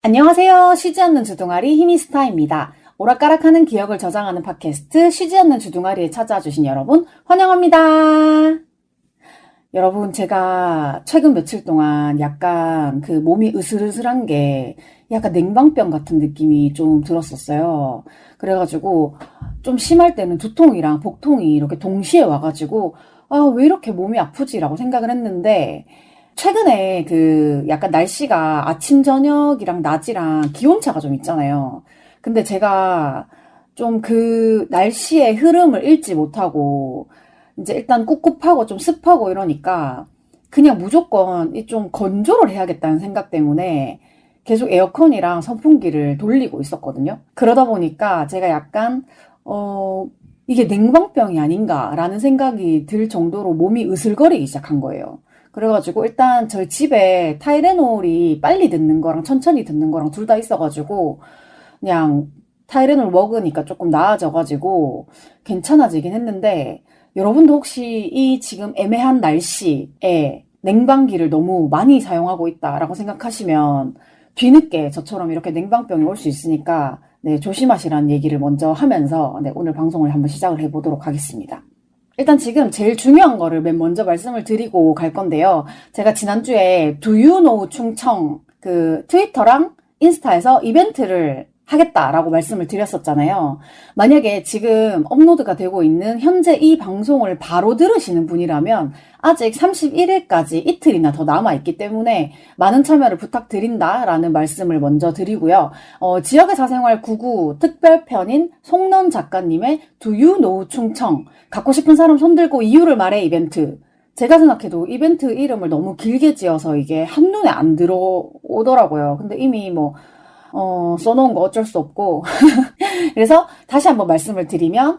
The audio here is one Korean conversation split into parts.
안녕하세요. 쉬지 않는 주둥아리 히미스타입니다. 오락가락하는 기억을 저장하는 팟캐스트 쉬지 않는 주둥아리에 찾아와 주신 여러분 환영합니다. 여러분, 제가 최근 며칠 동안 약간 그 몸이 으슬으슬한 게 약간 냉방병 같은 느낌이 좀 들었었어요. 그래가지고 좀 심할 때는 두통이랑 복통이 이렇게 동시에 와가지고 왜 이렇게 몸이 아프지라고 생각을 했는데, 최근에 그 약간 날씨가 아침, 저녁이랑 낮이랑 기온차가 좀 있잖아요. 근데 제가 좀 그 날씨의 흐름을 읽지 못하고, 이제 일단 꿉꿉하고 좀 습하고 이러니까 그냥 무조건 이 좀 건조를 해야겠다는 생각 때문에 계속 에어컨이랑 선풍기를 돌리고 있었거든요. 그러다 보니까 제가 약간, 이게 냉방병이 아닌가라는 생각이 들 정도로 몸이 으슬거리기 시작한 거예요. 그래가지고 일단 저희 집에 타이레놀이 빨리 듣는 거랑 천천히 듣는 거랑 둘 다 있어가지고 그냥 타이레놀 먹으니까 조금 나아져가지고 괜찮아지긴 했는데, 여러분도 혹시 이 지금 애매한 날씨에 냉방기를 너무 많이 사용하고 있다라고 생각하시면 뒤늦게 저처럼 이렇게 냉방병이 올 수 있으니까 네, 조심하시라는 얘기를 먼저 하면서 네, 오늘 방송을 한번 시작을 해보도록 하겠습니다. 일단 지금 제일 중요한 거를 맨 먼저 말씀을 드리고 갈 건데요. 제가 지난주에 Do You Know 충청 그 트위터랑 인스타에서 이벤트를 하겠다라고 말씀을 드렸었잖아요. 만약에 지금 업로드가 되고 있는 현재 이 방송을 바로 들으시는 분이라면 아직 31일까지 이틀이나 더 남아있기 때문에 많은 참여를 부탁드린다라는 말씀을 먼저 드리고요. 지역의 사생활 99 특별편인 송넌 작가님의 Do You Know 충청, 갖고 싶은 사람 손들고 이유를 말해 이벤트. 제가 생각해도 이벤트 이름을 너무 길게 지어서 이게 한눈에 안 들어오더라고요. 근데 이미 써놓은 거 어쩔 수 없고. 그래서 다시 한번 말씀을 드리면,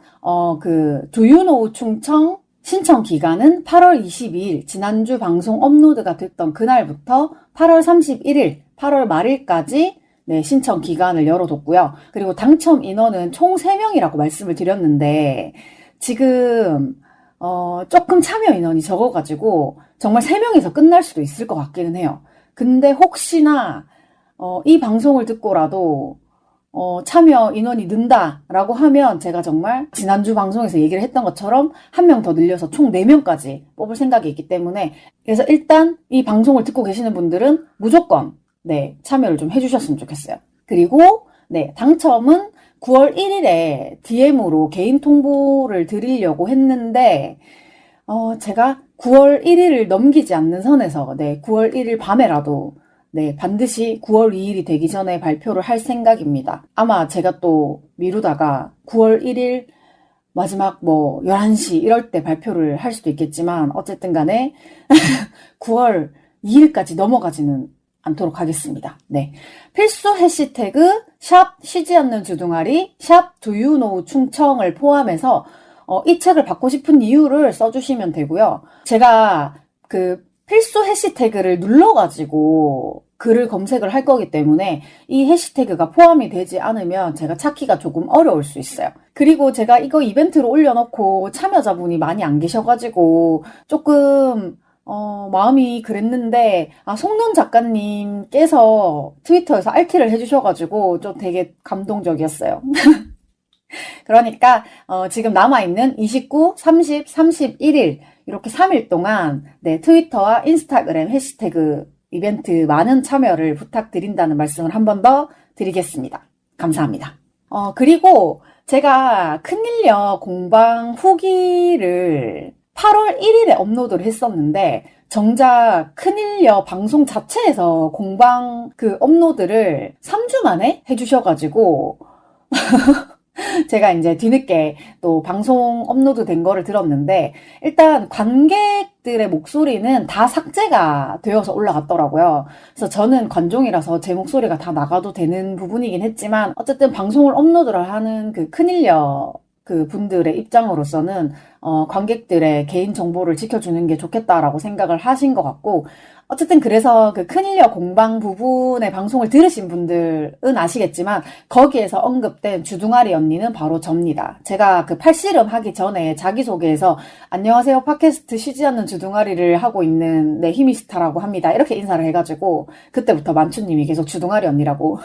Do You Know 충청 신청 기간은 8월 22일, 지난주 방송 업로드가 됐던 그날부터 8월 31일, 8월 말일까지 네, 신청 기간을 열어뒀고요. 그리고 당첨 인원은 총 3명이라고 말씀을 드렸는데, 지금, 조금 참여 인원이 적어가지고, 정말 3명이서 끝날 수도 있을 것 같기는 해요. 근데 혹시나, 이 방송을 듣고라도, 참여 인원이 는다라고 하면 제가 정말 지난주 방송에서 얘기를 했던 것처럼 한 명 더 늘려서 총 4명까지 뽑을 생각이 있기 때문에, 그래서 일단 이 방송을 듣고 계시는 분들은 무조건 네, 참여를 좀 해주셨으면 좋겠어요. 그리고 네, 당첨은 9월 1일에 DM으로 개인 통보를 드리려고 했는데, 제가 9월 1일을 넘기지 않는 선에서 네, 9월 1일 밤에라도 네, 반드시 9월 2일이 되기 전에 발표를 할 생각입니다. 아마 제가 또 미루다가 9월 1일 마지막 11시 이럴 때 발표를 할 수도 있겠지만, 어쨌든 간에 9월 2일까지 넘어가지는 않도록 하겠습니다. 네. 필수 해시태그 샵 쉬지 않는 주둥아리 샵 Do You Know 충청을 포함해서 이 책을 받고 싶은 이유를 써주시면 되고요. 제가 그 필수 해시태그를 눌러가지고 글을 검색을 할 거기 때문에 이 해시태그가 포함이 되지 않으면 제가 찾기가 조금 어려울 수 있어요. 그리고 제가 이거 이벤트로 올려놓고 참여자분이 많이 안 계셔가지고 조금 마음이 그랬는데, 송는 작가님께서 트위터에서 RT를 해주셔가지고 좀 되게 감동적이었어요. 그러니까 지금 남아있는 29, 30, 31일 이렇게 3일 동안 네, 트위터와 인스타그램 해시태그 이벤트 많은 참여를 부탁드린다는 말씀을 한 번 더 드리겠습니다. 감사합니다. 그리고 제가 큰일녀 공방 후기를 8월 1일에 업로드를 했었는데, 정작 큰일녀 방송 자체에서 공방 그 업로드를 3주 만에 해주셔가지고 제가 이제 뒤늦게 또 방송 업로드 된 거를 들었는데, 일단 관객들의 목소리는 다 삭제가 되어서 올라갔더라고요. 그래서 저는 관종이라서 제 목소리가 다 나가도 되는 부분이긴 했지만, 어쨌든 방송을 업로드를 하는 그 큰일녀 그 분들의 입장으로서는 관객들의 개인 정보를 지켜주는 게 좋겠다라고 생각을 하신 것 같고, 어쨌든 그래서 그 큰일녀 공방 부분의 방송을 들으신 분들은 아시겠지만 거기에서 언급된 주둥아리 언니는 바로 접니다. 제가 그 팔씨름 하기 전에 자기소개에서 안녕하세요, 팟캐스트 쉬지 않는 주둥아리를 하고 있는 네 히미스타라고 합니다, 이렇게 인사를 해가지고 그때부터 만추님이 계속 주둥아리 언니라고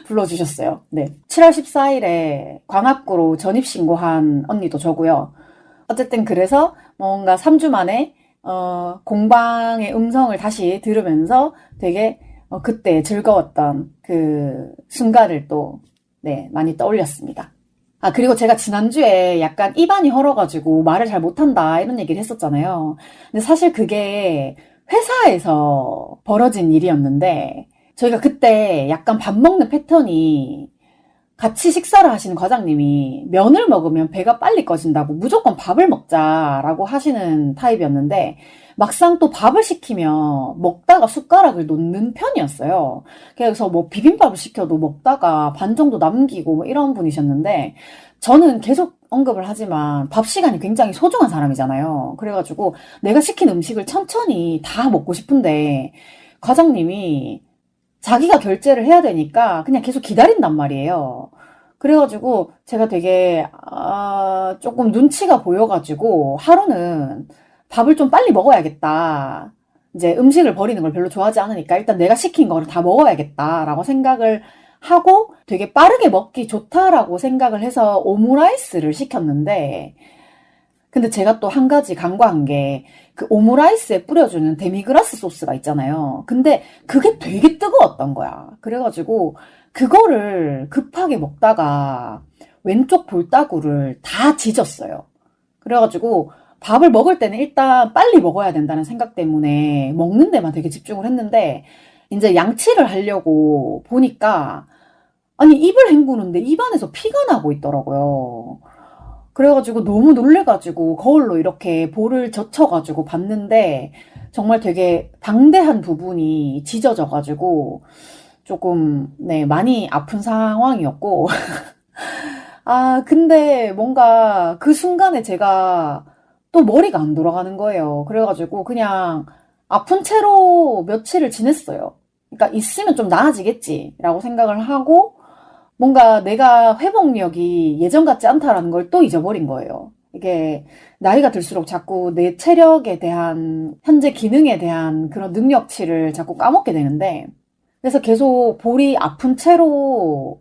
불러주셨어요. 네. 7월 14일에 관악구로 전입신고한 언니도 저고요. 어쨌든 그래서 뭔가 3주 만에 공방의 음성을 다시 들으면서 되게 그때 즐거웠던 그 순간을 또 네, 많이 떠올렸습니다. 아, 그리고 제가 지난주에 약간 입안이 헐어가지고 말을 잘 못한다 이런 얘기를 했었잖아요. 근데 사실 그게 회사에서 벌어진 일이었는데 저희가 그때 약간 밥 먹는 패턴이 같이 식사를 하시는 과장님이 면을 먹으면 배가 빨리 꺼진다고 무조건 밥을 먹자라고 하시는 타입이었는데 막상 또 밥을 시키면 먹다가 숟가락을 놓는 편이었어요. 그래서 뭐 비빔밥을 시켜도 먹다가 반 정도 남기고 뭐 이런 분이셨는데 저는 계속 언급을 하지만 밥 시간이 굉장히 소중한 사람이잖아요. 그래가지고 내가 시킨 음식을 천천히 다 먹고 싶은데 과장님이 자기가 결제를 해야 되니까 그냥 계속 기다린단 말이에요. 그래가지고 제가 되게 조금 눈치가 보여가지고 하루는 밥을 좀 빨리 먹어야겠다. 이제 음식을 버리는 걸 별로 좋아하지 않으니까 일단 내가 시킨 거를 다 먹어야겠다라고 생각을 하고 되게 빠르게 먹기 좋다라고 생각을 해서 오므라이스를 시켰는데 근데 제가 또 한 가지 간과한 게 그 오므라이스에 뿌려주는 데미그라스 소스가 있잖아요. 근데 그게 되게 뜨거웠던 거야. 그래가지고 그거를 급하게 먹다가 왼쪽 볼따구를 다 지졌어요. 그래가지고 밥을 먹을 때는 일단 빨리 먹어야 된다는 생각 때문에 먹는 데만 되게 집중을 했는데 이제 양치를 하려고 보니까 아니 입을 헹구는데 입안에서 피가 나고 있더라고요. 그래가지고 너무 놀래가지고 거울로 이렇게 볼을 젖혀가지고 봤는데 정말 되게 방대한 부분이 찢어져가지고 조금 네 많이 아픈 상황이었고 아 근데 뭔가 그 순간에 제가 또 머리가 안 돌아가는 거예요. 그래가지고 그냥 아픈 채로 며칠을 지냈어요. 그러니까 있으면 좀 나아지겠지라고 생각을 하고 뭔가 내가 회복력이 예전 같지 않다라는 걸 또 잊어버린 거예요. 이게 나이가 들수록 자꾸 내 체력에 대한 현재 기능에 대한 그런 능력치를 자꾸 까먹게 되는데 그래서 계속 볼이 아픈 채로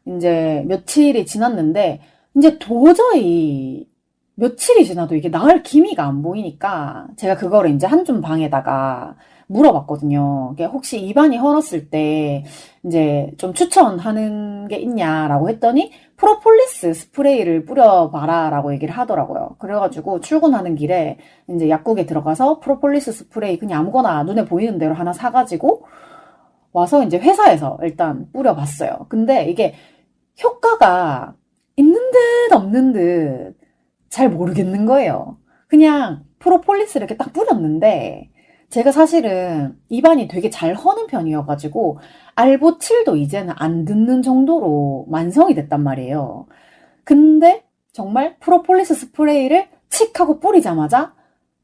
이제 며칠이 지났는데 이제 도저히 며칠이 지나도 이게 나을 기미가 안 보이니까 제가 그거를 이제 한줌 방에다가 물어봤거든요. 이게 혹시 입안이 헐었을 때 이제 좀 추천하는 게 있냐라고 했더니 프로폴리스 스프레이를 뿌려봐라라고 얘기를 하더라고요. 그래가지고 출근하는 길에 이제 약국에 들어가서 프로폴리스 스프레이 그냥 아무거나 눈에 보이는 대로 하나 사가지고 와서 이제 회사에서 일단 뿌려봤어요. 근데 이게 효과가 있는 듯 없는 듯 잘 모르겠는 거예요. 그냥 프로폴리스를 이렇게 딱 뿌렸는데 제가 사실은 입안이 되게 잘 허는 편이어가지고 알보칠도 이제는 안 듣는 정도로 만성이 됐단 말이에요. 근데 정말 프로폴리스 스프레이를 칙 하고 뿌리자마자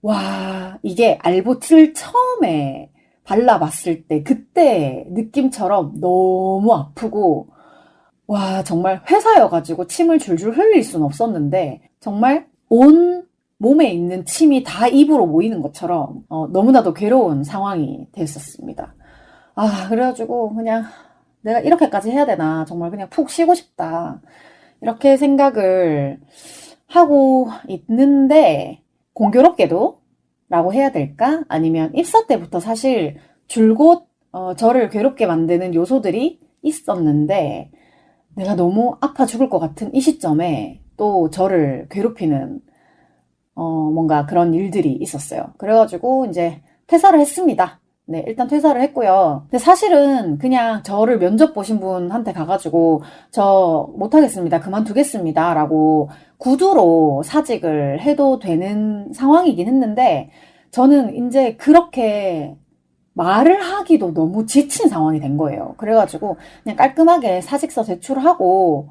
와 이게 알보칠 처음에 발라봤을 때 그때 느낌처럼 너무 아프고 와 정말 회사여가지고 침을 줄줄 흘릴 순 없었는데 정말 온 몸에 있는 침이 다 입으로 모이는 것처럼 너무나도 괴로운 상황이 됐었습니다. 아 그래가지고 그냥 내가 이렇게까지 해야 되나 정말 그냥 푹 쉬고 싶다 이렇게 생각을 하고 있는데 공교롭게도 라고 해야 될까? 아니면 입사 때부터 사실 줄곧 저를 괴롭게 만드는 요소들이 있었는데 내가 너무 아파 죽을 것 같은 이 시점에 또 저를 괴롭히는 뭔가 그런 일들이 있었어요. 그래가지고 이제 퇴사를 했습니다. 네, 일단 퇴사를 했고요. 근데 사실은 그냥 저를 면접 보신 분한테 가가지고 저 못하겠습니다. 그만두겠습니다. 라고 구두로 사직을 해도 되는 상황이긴 했는데 저는 이제 그렇게 말을 하기도 너무 지친 상황이 된 거예요. 그래가지고 그냥 깔끔하게 사직서 제출하고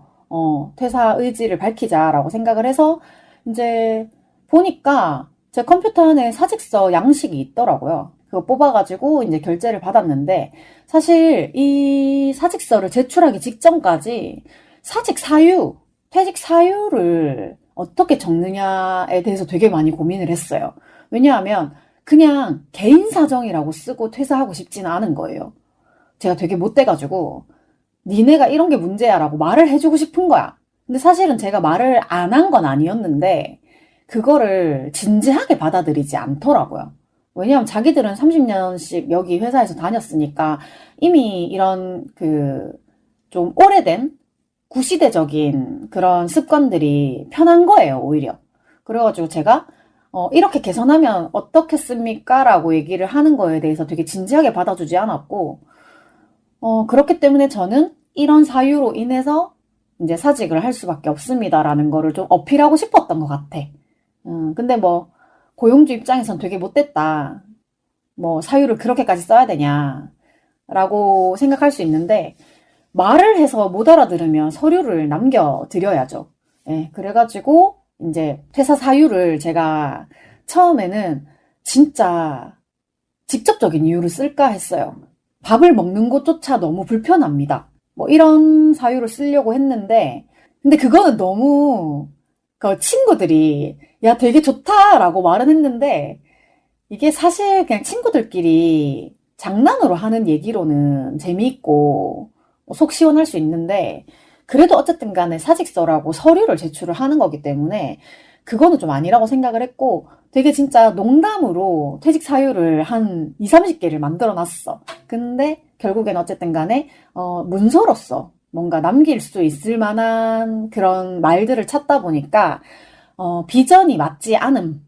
퇴사 의지를 밝히자라고 생각을 해서 이제 보니까 제 컴퓨터 안에 사직서 양식이 있더라고요. 그거 뽑아가지고 이제 결제를 받았는데 사실 이 사직서를 제출하기 직전까지 사직 사유, 퇴직 사유를 어떻게 적느냐에 대해서 되게 많이 고민을 했어요. 왜냐하면 그냥 개인 사정이라고 쓰고 퇴사하고 싶지는 않은 거예요. 제가 되게 못돼가지고 니네가 이런 게 문제야 라고 말을 해주고 싶은 거야. 근데 사실은 제가 말을 안 한 건 아니었는데 그거를 진지하게 받아들이지 않더라고요. 왜냐하면 자기들은 30년씩 여기 회사에서 다녔으니까 이미 이런 그 좀 오래된 구시대적인 그런 습관들이 편한 거예요, 오히려. 그래가지고 제가 이렇게 개선하면 어떻겠습니까? 라고 얘기를 하는 거에 대해서 되게 진지하게 받아주지 않았고, 그렇기 때문에 저는 이런 사유로 인해서 이제 사직을 할 수밖에 없습니다라는 거를 좀 어필하고 싶었던 것 같아. 근데 뭐, 고용주 입장에선 되게 못됐다. 뭐, 사유를 그렇게까지 써야 되냐. 라고 생각할 수 있는데, 말을 해서 못 알아들으면 서류를 남겨드려야죠. 예, 그래가지고, 이제 퇴사 사유를 제가 처음에는 진짜 직접적인 이유를 쓸까 했어요. 밥을 먹는 것조차 너무 불편합니다. 뭐 이런 사유를 쓰려고 했는데, 근데 그거는 너무 그 친구들이 야 되게 좋다라고 말은 했는데 이게 사실 그냥 친구들끼리 장난으로 하는 얘기로는 재미있고 속 시원할 수 있는데 그래도 어쨌든 간에 사직서라고 서류를 제출을 하는 거기 때문에 그거는 좀 아니라고 생각을 했고 되게 진짜 농담으로 퇴직 사유를 한 2, 30개를 만들어 놨어. 근데 결국엔 어쨌든 간에 문서로서 뭔가 남길 수 있을 만한 그런 말들을 찾다 보니까 비전이 맞지 않음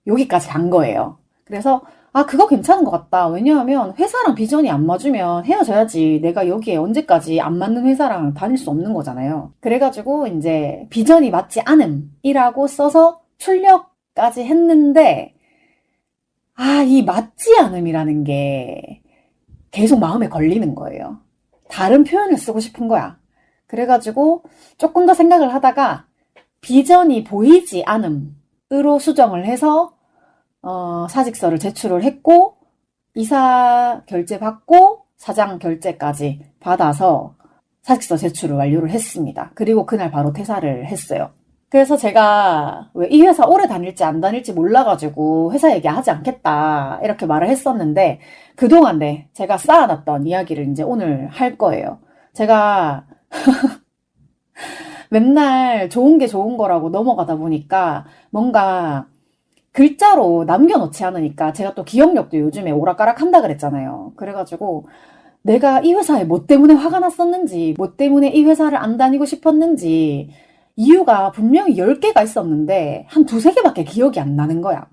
여기까지 간 거예요. 그래서 아 그거 괜찮은 것 같다. 왜냐하면 회사랑 비전이 안 맞으면 헤어져야지. 내가 여기에 언제까지 안 맞는 회사랑 다닐 수 없는 거잖아요. 그래가지고 이제 비전이 맞지 않음이라고 써서 출력까지 했는데 아 이 맞지 않음이라는 게 계속 마음에 걸리는 거예요. 다른 표현을 쓰고 싶은 거야. 그래가지고 조금 더 생각을 하다가 비전이 보이지 않음으로 수정을 해서 사직서를 제출을 했고 이사 결제 받고 사장 결제까지 받아서 사직서 제출을 완료를 했습니다. 그리고 그날 바로 퇴사를 했어요. 그래서 제가 왜 이 회사 오래 다닐지 안 다닐지 몰라가지고 회사 얘기하지 않겠다 이렇게 말을 했었는데 그동안 네, 제가 쌓아놨던 이야기를 이제 오늘 할 거예요. 제가 맨날 좋은 게 좋은 거라고 넘어가다 보니까 뭔가 글자로 남겨놓지 않으니까 제가 또 기억력도 요즘에 오락가락 한다 그랬잖아요. 그래가지고 내가 이 회사에 뭐 때문에 화가 났었는지, 뭐 때문에 이 회사를 안 다니고 싶었는지 이유가 분명히 10개가 있었는데 한 두세 개밖에 기억이 안 나는 거야.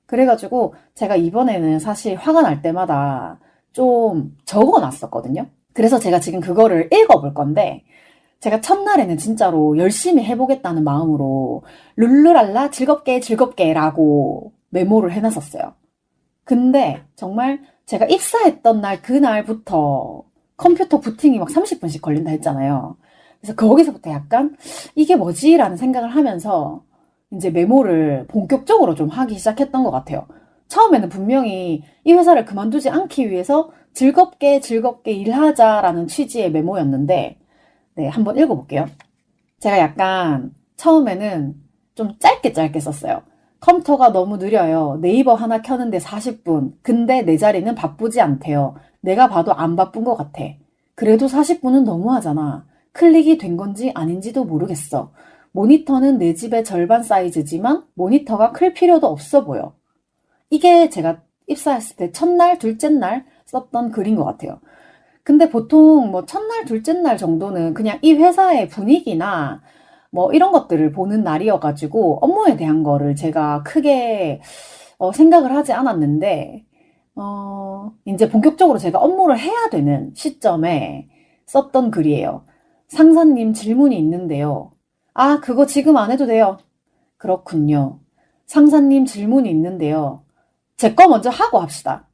그래가지고 제가 이번에는 사실 화가 날 때마다 좀 적어놨었거든요. 그래서 제가 지금 그거를 읽어볼 건데 제가 첫날에는 진짜로 열심히 해보겠다는 마음으로 룰루랄라 즐겁게 즐겁게 라고 메모를 해놨었어요. 근데 정말 제가 입사했던 날 그날부터 컴퓨터 부팅이 막 30분씩 걸린다 했잖아요. 그래서 거기서부터 약간 이게 뭐지? 라는 생각을 하면서 이제 메모를 본격적으로 좀 하기 시작했던 것 같아요. 처음에는 분명히 이 회사를 그만두지 않기 위해서 즐겁게 즐겁게 일하자라는 취지의 메모였는데 네, 한번 읽어볼게요. 제가 약간 처음에는 좀 짧게 짧게 썼어요. 컴퓨터가 너무 느려요. 네이버 하나 켜는데 40분. 근데 내 자리는 바쁘지 않대요. 내가 봐도 안 바쁜 것 같아. 그래도 40분은 너무하잖아. 클릭이 된 건지 아닌지도 모르겠어. 모니터는 내 집의 절반 사이즈지만 모니터가 클 필요도 없어 보여. 이게 제가 입사했을 때 첫날, 둘째 날 썼던 글인 것 같아요. 근데 보통 뭐 첫날, 둘째 날 정도는 그냥 이 회사의 분위기나 뭐 이런 것들을 보는 날이어가지고 업무에 대한 거를 제가 크게 생각을 하지 않았는데, 이제 본격적으로 제가 업무를 해야 되는 시점에 썼던 글이에요. 상사님 질문이 있는데요. 아, 그거 지금 안 해도 돼요. 그렇군요. 상사님 질문이 있는데요. 제 거 먼저 하고 합시다.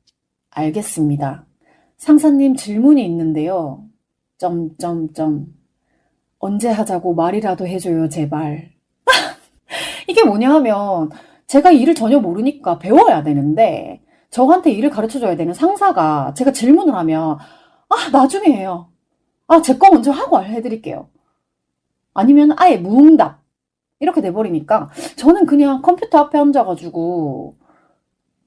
알겠습니다. 상사님 질문이 있는데요. 점점점. 언제 하자고 말이라도 해줘요, 제발. 이게 뭐냐 하면 제가 일을 전혀 모르니까 배워야 되는데 저한테 일을 가르쳐줘야 되는 상사가 제가 질문을 하면 나중에 해요. 제 거 먼저 하고 해드릴게요. 아니면 아예 무응답. 이렇게 돼버리니까 저는 그냥 컴퓨터 앞에 앉아가지고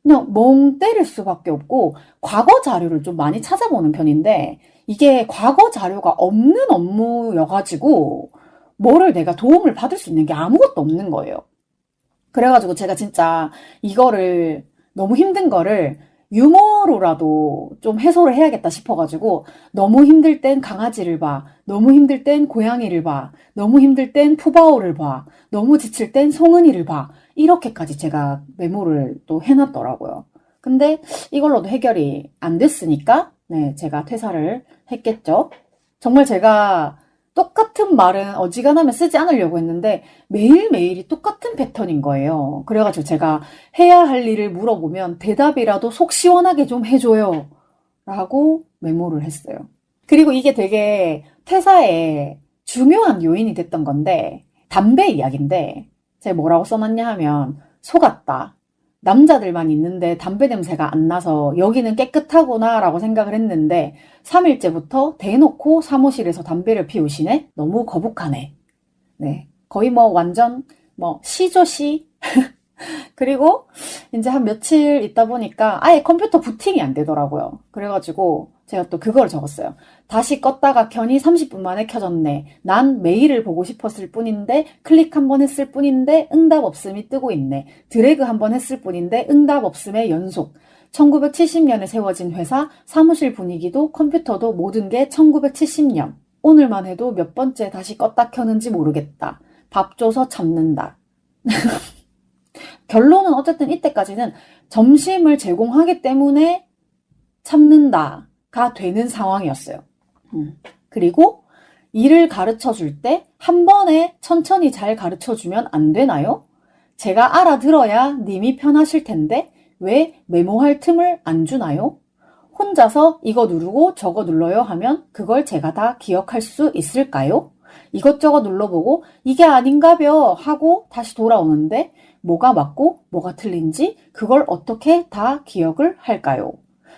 그냥 멍 때릴 수밖에 없고 과거 자료를 좀 많이 찾아보는 편인데 이게 과거 자료가 없는 업무여가지고 뭐를 내가 도움을 받을 수 있는 게 아무것도 없는 거예요. 그래가지고 제가 진짜 이거를 너무 힘든 거를 유머로라도 좀 해소를 해야겠다 싶어가지고 너무 힘들 땐 강아지를 봐. 너무 힘들 땐 고양이를 봐. 너무 힘들 땐 푸바오를 봐. 너무 지칠 땐 송은이를 봐. 이렇게까지 제가 메모를 또 해놨더라고요. 근데 이걸로도 해결이 안 됐으니까 네, 제가 퇴사를 했겠죠. 정말 제가 똑같은 말은 어지간하면 쓰지 않으려고 했는데 매일매일이 똑같은 패턴인 거예요. 그래가지고 제가 해야 할 일을 물어보면 대답이라도 속 시원하게 좀 해줘요. 라고 메모를 했어요. 그리고 이게 되게 퇴사에 중요한 요인이 됐던 건데 담배 이야기인데 제가 뭐라고 써놨냐 하면 속았다. 남자들만 있는데 담배 냄새가 안 나서 여기는 깨끗하구나 라고 생각을 했는데 3일째부터 대놓고 사무실에서 담배를 피우시네? 너무 거북하네. 네. 거의 뭐 완전 시죠, 시. 그리고 이제 한 며칠 있다 보니까 아예 컴퓨터 부팅이 안 되더라고요. 그래가지고 제가 또 그걸 적었어요. 다시 껐다가 켜니 30분 만에 켜졌네. 난 메일을 보고 싶었을 뿐인데 클릭 한번 했을 뿐인데 응답 없음이 뜨고 있네. 드래그 한번 했을 뿐인데 응답 없음의 연속. 1970년에 세워진 회사, 사무실 분위기도 컴퓨터도 모든 게 1970년. 오늘만 해도 몇 번째 다시 껐다 켜는지 모르겠다. 밥 줘서 참는다. 결론은 어쨌든 이때까지는 점심을 제공하기 때문에 참는다가 되는 상황이었어요. 그리고 일을 가르쳐 줄 때 한 번에 천천히 잘 가르쳐 주면 안 되나요? 제가 알아들어야 님이 편하실 텐데 왜 메모할 틈을 안 주나요? 혼자서 이거 누르고 저거 눌러요 하면 그걸 제가 다 기억할 수 있을까요? 이것저것 눌러보고 이게 아닌가벼 하고 다시 돌아오는데 뭐가 맞고 뭐가 틀린지 그걸 어떻게 다 기억을 할까요?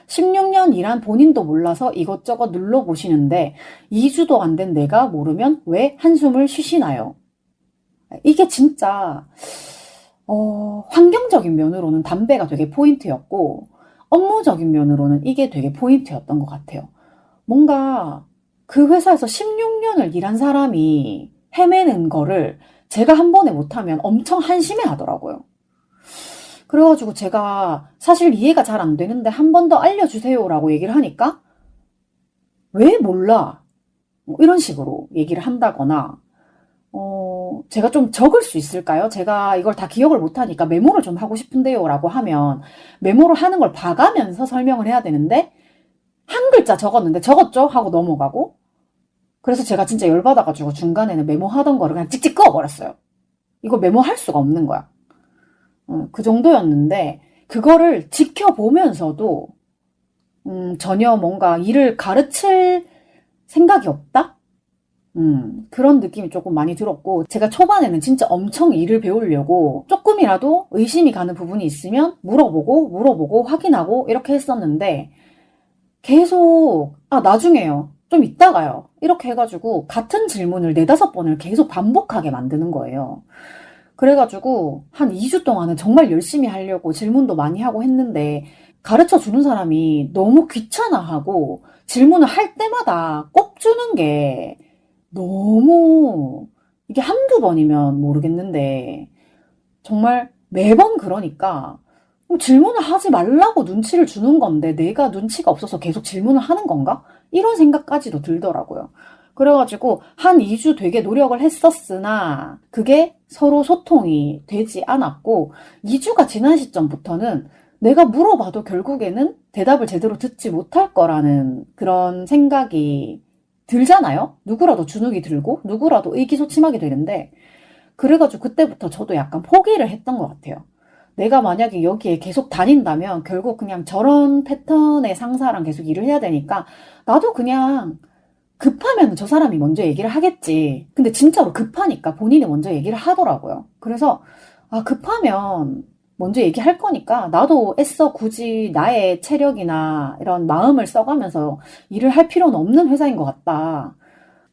16년 일한 본인도 몰라서 이것저것 눌러보시는데 2주도 안 된 내가 모르면 왜 한숨을 쉬시나요? 이게 진짜 환경적인 면으로는 담배가 되게 포인트였고 업무적인 면으로는 이게 되게 포인트였던 것 같아요. 뭔가 그 회사에서 16년을 일한 사람이 헤매는 거를 제가 한 번에 못하면 엄청 한심해 하더라고요. 그래가지고 제가 사실 이해가 잘 안 되는데 한 번 더 알려주세요라고 얘기를 하니까 왜 몰라? 뭐 이런 식으로 얘기를 한다거나 제가 좀 적을 수 있을까요? 제가 이걸 다 기억을 못하니까 메모를 좀 하고 싶은데요 라고 하면 메모를 하는 걸 봐가면서 설명을 해야 되는데 한 글자 적었는데 적었죠? 하고 넘어가고 그래서 제가 진짜 열받아가지고 중간에는 메모하던 거를 그냥 찍찍 그어버렸어요. 이거 메모할 수가 없는 거야. 그 정도였는데 그거를 지켜보면서도 전혀 뭔가 일을 가르칠 생각이 없다? 그런 느낌이 조금 많이 들었고 제가 초반에는 진짜 엄청 일을 배우려고 조금이라도 의심이 가는 부분이 있으면 물어보고 확인하고 이렇게 했었는데 계속 나중에요. 좀 이따가요. 이렇게 해가지고 같은 질문을 4-5번을 계속 반복하게 만드는 거예요. 그래가지고 한 2주 동안은 정말 열심히 하려고 질문도 많이 하고 했는데 가르쳐 주는 사람이 너무 귀찮아하고 질문을 할 때마다 꼭 주는 게 너무 이게 한두 번이면 모르겠는데 정말 매번 그러니까 질문을 하지 말라고 눈치를 주는 건데 내가 눈치가 없어서 계속 질문을 하는 건가? 이런 생각까지도 들더라고요. 그래가지고 한 2주 되게 노력을 했었으나 그게 서로 소통이 되지 않았고 2주가 지난 시점부터는 내가 물어봐도 결국에는 대답을 제대로 듣지 못할 거라는 그런 생각이 들잖아요? 누구라도 주눅이 들고 누구라도 의기소침하게 되는데 그래가지고 그때부터 저도 약간 포기를 했던 것 같아요. 내가 만약에 여기에 계속 다닌다면 결국 그냥 저런 패턴의 상사랑 계속 일을 해야 되니까 나도 그냥 급하면 저 사람이 먼저 얘기를 하겠지. 근데 진짜로 급하니까 본인이 먼저 얘기를 하더라고요. 그래서, 아, 급하면 먼저 얘기할 거니까 나도 애써 굳이 나의 체력이나 이런 마음을 써가면서 일을 할 필요는 없는 회사인 것 같다.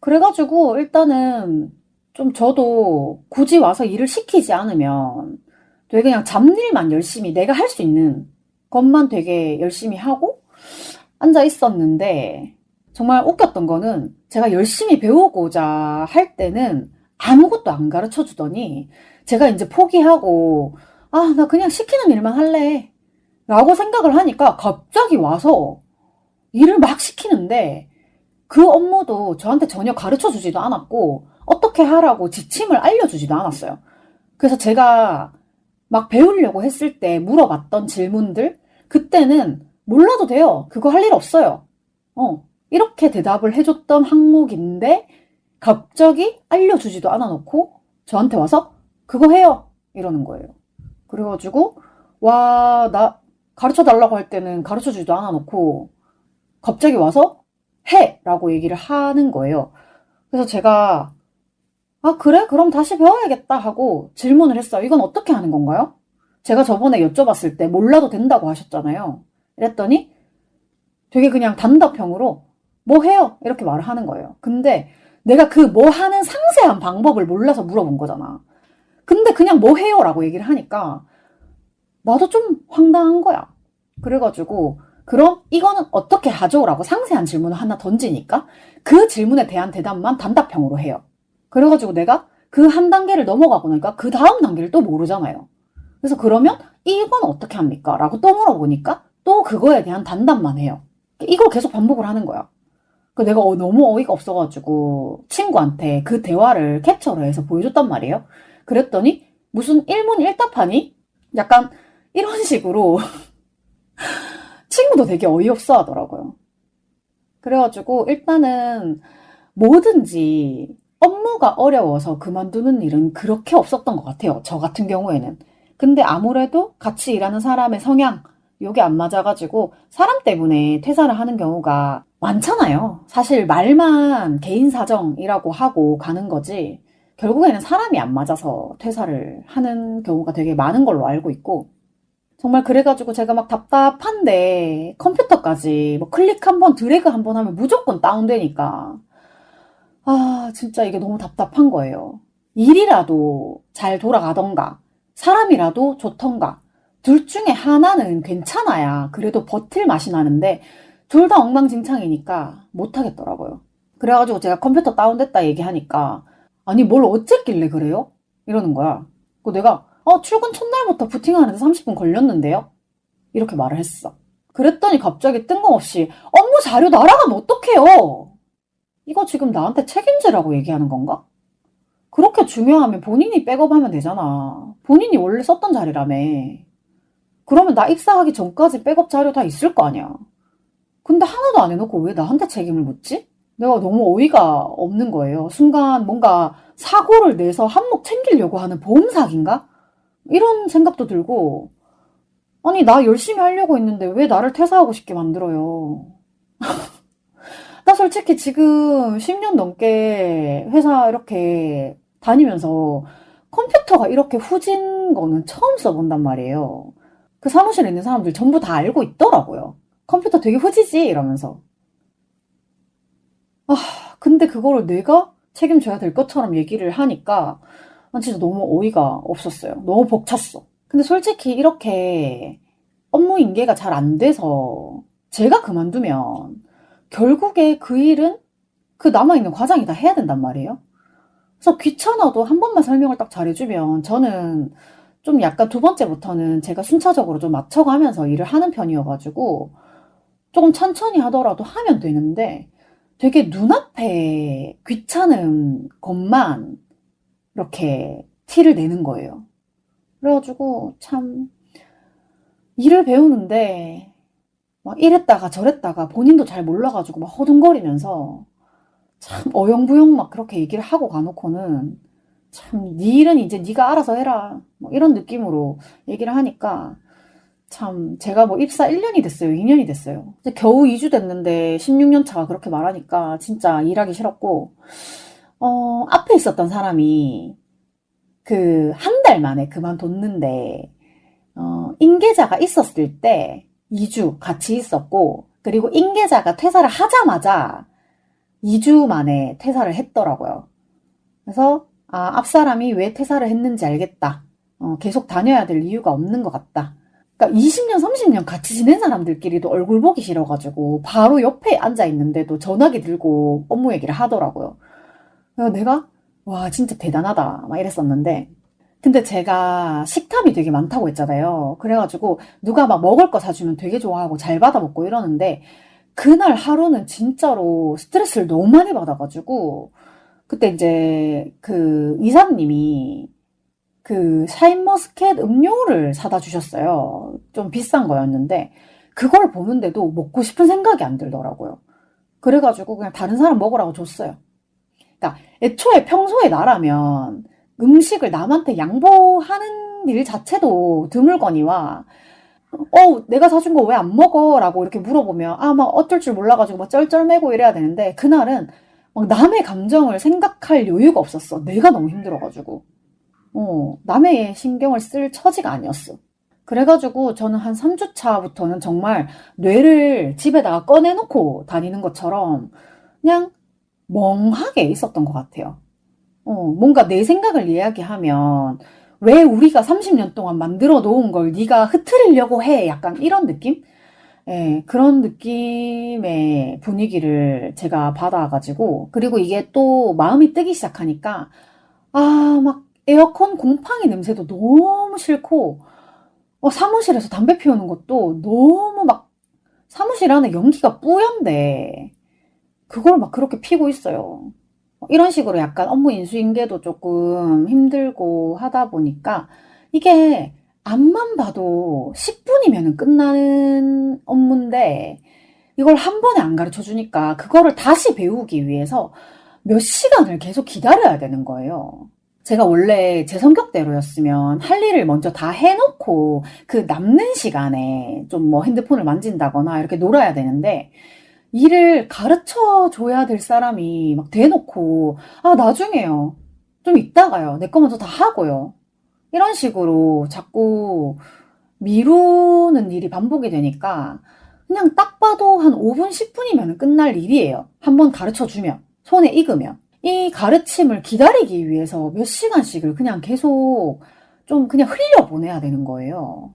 그래가지고 일단은 좀 저도 굳이 와서 일을 시키지 않으면 되게 그냥 잡일만 열심히 내가 할 수 있는 것만 되게 열심히 하고 앉아 있었는데 정말 웃겼던 거는 제가 열심히 배우고자 할 때는 아무것도 안 가르쳐 주더니 제가 이제 포기하고 아, 나 그냥 시키는 일만 할래. 라고 생각을 하니까 갑자기 와서 일을 막 시키는데 그 업무도 저한테 전혀 가르쳐 주지도 않았고 어떻게 하라고 지침을 알려주지도 않았어요. 그래서 제가 막 배우려고 했을 때 물어봤던 질문들 그때는 몰라도 돼요. 그거 할 일 없어요. 이렇게 대답을 해줬던 항목인데 갑자기 알려주지도 않아 놓고 저한테 와서 그거 해요. 이러는 거예요. 그래가지고 와, 나 가르쳐 달라고 할 때는 가르쳐 주지도 않아 놓고 갑자기 와서 해! 라고 얘기를 하는 거예요. 그래서 제가 아, 그래? 그럼 다시 배워야겠다 하고 질문을 했어요. 이건 어떻게 하는 건가요? 제가 저번에 여쭤봤을 때 몰라도 된다고 하셨잖아요. 이랬더니 되게 그냥 단답형으로 뭐 해요? 이렇게 말을 하는 거예요. 근데 내가 그 뭐 하는 상세한 방법을 몰라서 물어본 거잖아. 근데 그냥 뭐 해요? 라고 얘기를 하니까 나도 좀 황당한 거야. 그래가지고 그럼 이거는 어떻게 하죠? 라고 상세한 질문을 하나 던지니까 그 질문에 대한 대답만 단답형으로 해요. 그래가지고 내가 그 한 단계를 넘어가고 나니까 그 다음 단계를 또 모르잖아요. 그래서 그러면 이건 어떻게 합니까? 라고 또 물어보니까 또 그거에 대한 단답만 해요. 이걸 계속 반복을 하는 거야. 그 내가 너무 어이가 없어가지고 친구한테 그 대화를 캡처를 해서 보여줬단 말이에요. 그랬더니 무슨 일문일답하니? 약간 이런 식으로 친구도 되게 어이없어 하더라고요. 그래가지고 일단은 뭐든지 업무가 어려워서 그만두는 일은 그렇게 없었던 것 같아요. 저 같은 경우에는. 근데 아무래도 같이 일하는 사람의 성향, 요게 안 맞아가지고 사람 때문에 퇴사를 하는 경우가 많잖아요. 사실 말만 개인 사정이라고 하고 가는 거지. 결국에는 사람이 안 맞아서 퇴사를 하는 경우가 되게 많은 걸로 알고 있고. 정말 그래가지고 제가 막 답답한데 컴퓨터까지 뭐 클릭 한 번, 드래그 한 번 하면 무조건 다운되니까 아, 진짜 이게 너무 답답한 거예요. 일이라도 잘 돌아가던가, 사람이라도 좋던가, 둘 중에 하나는 괜찮아야 그래도 버틸 맛이 나는데, 둘 다 엉망진창이니까 못하겠더라고요. 그래가지고 제가 컴퓨터 다운됐다 얘기하니까, 아니, 뭘 어쨌길래 그래요? 이러는 거야. 그 내가, 출근 첫날부터 부팅하는데 30분 걸렸는데요? 이렇게 말을 했어. 그랬더니 갑자기 뜬금없이, 업무 자료 날아가면 어떡해요? 이거 지금 나한테 책임지라고 얘기하는 건가? 그렇게 중요하면 본인이 백업하면 되잖아. 본인이 원래 썼던 자리라며. 그러면 나 입사하기 전까지 백업 자료 다 있을 거 아니야. 근데 하나도 안 해놓고 왜 나한테 책임을 묻지? 내가 너무 어이가 없는 거예요. 순간 뭔가 사고를 내서 한몫 챙기려고 하는 보험 사기인가? 이런 생각도 들고, 아니, 나 열심히 하려고 했는데 왜 나를 퇴사하고 싶게 만들어요? 나 솔직히 지금 10년 넘게 회사 이렇게 다니면서 컴퓨터가 이렇게 후진 거는 처음 써본단 말이에요. 그 사무실에 있는 사람들 전부 다 알고 있더라고요. 컴퓨터 되게 후지지? 이러면서. 아, 근데 그거를 내가 책임져야 될 것처럼 얘기를 하니까 난 진짜 너무 어이가 없었어요. 너무 벅찼어. 근데 솔직히 이렇게 업무 인계가 잘 안 돼서 제가 그만두면 결국에 그 일은 그 남아있는 과장이 다 해야 된단 말이에요. 그래서 귀찮아도 한 번만 설명을 딱 잘해주면 저는 좀 약간 두 번째부터는 제가 순차적으로 좀 맞춰가면서 일을 하는 편이어가지고 조금 천천히 하더라도 하면 되는데 되게 눈앞에 귀찮은 것만 이렇게 티를 내는 거예요. 그래가지고 참 일을 배우는데 막 이랬다가 저랬다가 본인도 잘 몰라가지고 막 허둥거리면서 참 어영부영 막 그렇게 얘기를 하고 가놓고는 참 네 일은 이제 네가 알아서 해라 뭐 이런 느낌으로 얘기를 하니까 참, 제가 뭐 입사 1년이 됐어요? 2년이 됐어요? 이제 겨우 2주 됐는데 16년 차가 그렇게 말하니까 진짜 일하기 싫었고, 앞에 있었던 사람이 그 한 달 만에 그만뒀는데, 인계자가 있었을 때 2주 같이 있었고, 그리고 인계자가 퇴사를 하자마자 2주 만에 퇴사를 했더라고요. 그래서, 아, 앞 사람이 왜 퇴사를 했는지 알겠다. 계속 다녀야 될 이유가 없는 것 같다. 그러니까 20년, 30년 같이 지낸 사람들끼리도 얼굴 보기 싫어가지고 바로 옆에 앉아 있는데도 전화기 들고 업무 얘기를 하더라고요. 그래서 내가 와 진짜 대단하다 막 이랬었는데 근데 제가 식탐이 되게 많다고 했잖아요. 그래가지고 누가 막 먹을 거 사주면 되게 좋아하고 잘 받아 먹고 이러는데 그날 하루는 진짜로 스트레스를 너무 많이 받아가지고 그때 이제 그 이사님이 그 샤인머스켓 음료를 사다 주셨어요. 좀 비싼 거였는데 그걸 보는데도 먹고 싶은 생각이 안 들더라고요. 그래가지고 그냥 다른 사람 먹으라고 줬어요. 그러니까 애초에 평소에 나라면 음식을 남한테 양보하는 일 자체도 드물거니와 내가 사준 거 왜 안 먹어? 라고 이렇게 물어보면 아, 막 어쩔 줄 몰라가지고 막 쩔쩔매고 이래야 되는데 그날은 막 남의 감정을 생각할 여유가 없었어. 내가 너무 힘들어가지고. 남의 신경을 쓸 처지가 아니었어. 그래가지고 저는 한 3주 차부터는 정말 뇌를 집에다가 꺼내놓고 다니는 것처럼 그냥 멍하게 있었던 것 같아요. 뭔가 내 생각을 이야기하면 왜 우리가 30년 동안 만들어 놓은 걸 네가 흐트리려고 해? 약간 이런 느낌? 예, 그런 느낌의 분위기를 제가 받아가지고 그리고 이게 또 마음이 뜨기 시작하니까 아, 막 에어컨 곰팡이 냄새도 너무 싫고, 사무실에서 담배 피우는 것도 너무 막 사무실 안에 연기가 뿌연데, 그걸 막 그렇게 피고 있어요. 이런 식으로 약간 업무 인수인계도 조금 힘들고 하다 보니까, 이게 앞만 봐도 10분이면 끝나는 업무인데, 이걸 한 번에 안 가르쳐 주니까, 그거를 다시 배우기 위해서 몇 시간을 계속 기다려야 되는 거예요. 제가 원래 제 성격대로였으면 할 일을 먼저 다 해놓고 그 남는 시간에 좀 뭐 핸드폰을 만진다거나 이렇게 놀아야 되는데 일을 가르쳐 줘야 될 사람이 막 대놓고 아, 나중에요. 좀 이따가요. 내 거 먼저 다 하고요. 이런 식으로 자꾸 미루는 일이 반복이 되니까 그냥 딱 봐도 한 5분, 10분이면 끝날 일이에요. 한번 가르쳐 주면, 손에 익으면. 이 가르침을 기다리기 위해서 몇 시간씩을 그냥 계속 좀 그냥 흘려보내야 되는 거예요.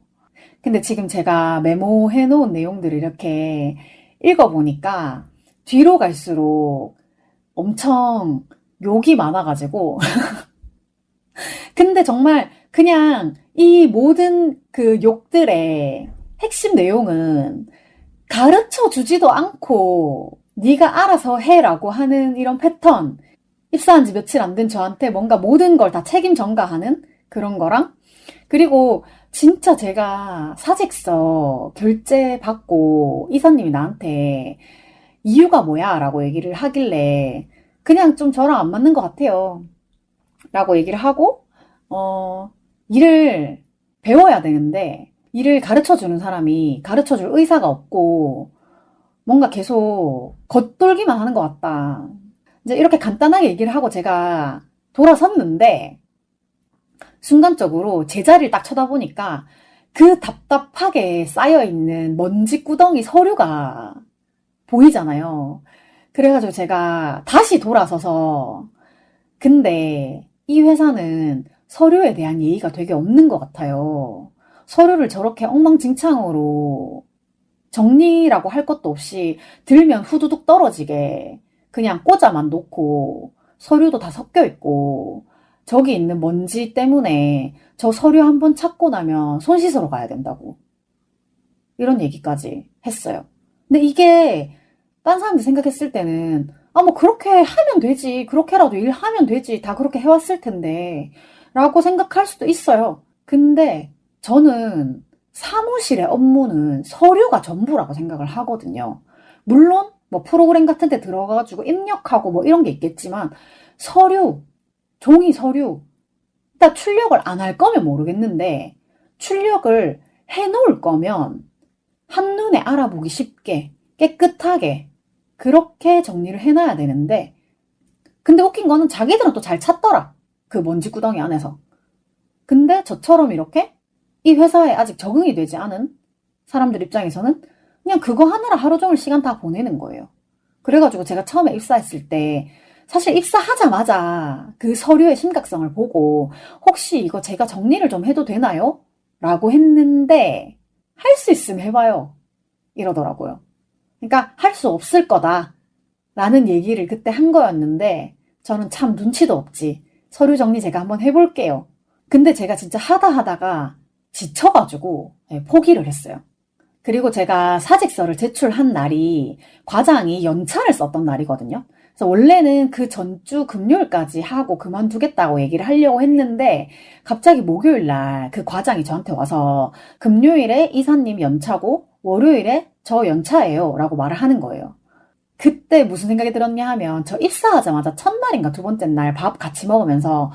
근데 지금 제가 메모해 놓은 내용들을 이렇게 읽어보니까 뒤로 갈수록 엄청 욕이 많아가지고 근데 정말 그냥 이 모든 그 욕들의 핵심 내용은 가르쳐 주지도 않고 네가 알아서 해라고 하는 이런 패턴. 입사한 지 며칠 안 된 저한테 뭔가 모든 걸 다 책임 전가하는 그런 거랑 그리고 진짜 제가 사직서 결제 받고 이사님이 나한테 이유가 뭐야? 라고 얘기를 하길래 그냥 좀 저랑 안 맞는 것 같아요. 라고 얘기를 하고 일을 배워야 되는데 일을 가르쳐 주는 사람이 가르쳐 줄 의사가 없고 뭔가 계속 겉돌기만 하는 것 같다. 이제 이렇게 간단하게 얘기를 하고 제가 돌아섰는데 순간적으로 제 자리를 딱 쳐다보니까 그 답답하게 쌓여있는 먼지구덩이 서류가 보이잖아요. 그래가지고 제가 다시 돌아서서 근데 이 회사는 서류에 대한 예의가 되게 없는 것 같아요. 서류를 저렇게 엉망진창으로 정리라고 할 것도 없이 들면 후두둑 떨어지게 그냥 꽂아만 놓고 서류도 다 섞여 있고 저기 있는 먼지 때문에 저 서류 한번 찾고 나면 손 씻으러 가야 된다고 이런 얘기까지 했어요. 근데 이게 딴 사람들 생각했을 때는 아, 뭐 그렇게 하면 되지. 그렇게라도 일하면 되지. 다 그렇게 해왔을 텐데 라고 생각할 수도 있어요. 근데 저는 사무실의 업무는 서류가 전부라고 생각을 하거든요. 물론 뭐 프로그램 같은 데 들어가가지고 입력하고 뭐 이런 게 있겠지만 서류, 종이 서류 일단 출력을 안 할 거면 모르겠는데 출력을 해놓을 거면 한눈에 알아보기 쉽게 깨끗하게 그렇게 정리를 해놔야 되는데, 근데 웃긴 거는 자기들은 또 잘 찾더라. 그 먼지구덩이 안에서. 근데 저처럼 이렇게 이 회사에 아직 적응이 되지 않은 사람들 입장에서는 그냥 그거 하느라 하루 종일 시간 다 보내는 거예요. 그래가지고 제가 처음에 입사했을 때 사실 입사하자마자 그 서류의 심각성을 보고 혹시 이거 제가 정리를 좀 해도 되나요? 라고 했는데 할 수 있으면 해봐요. 이러더라고요. 그러니까 할 수 없을 거다 라는 얘기를 그때 한 거였는데 저는 참 눈치도 없지. 서류 정리 제가 한번 해볼게요. 근데 제가 진짜 하다가 지쳐가지고 포기를 했어요. 그리고 제가 사직서를 제출한 날이 과장이 연차를 썼던 날이거든요. 그래서 원래는 그 전주 금요일까지 하고 그만두겠다고 얘기를 하려고 했는데 갑자기 목요일 날 그 과장이 저한테 와서 금요일에 이사님 연차고 월요일에 저 연차예요 라고 말을 하는 거예요. 그때 무슨 생각이 들었냐 하면 저 입사하자마자 첫날인가 두 번째 날 밥 같이 먹으면서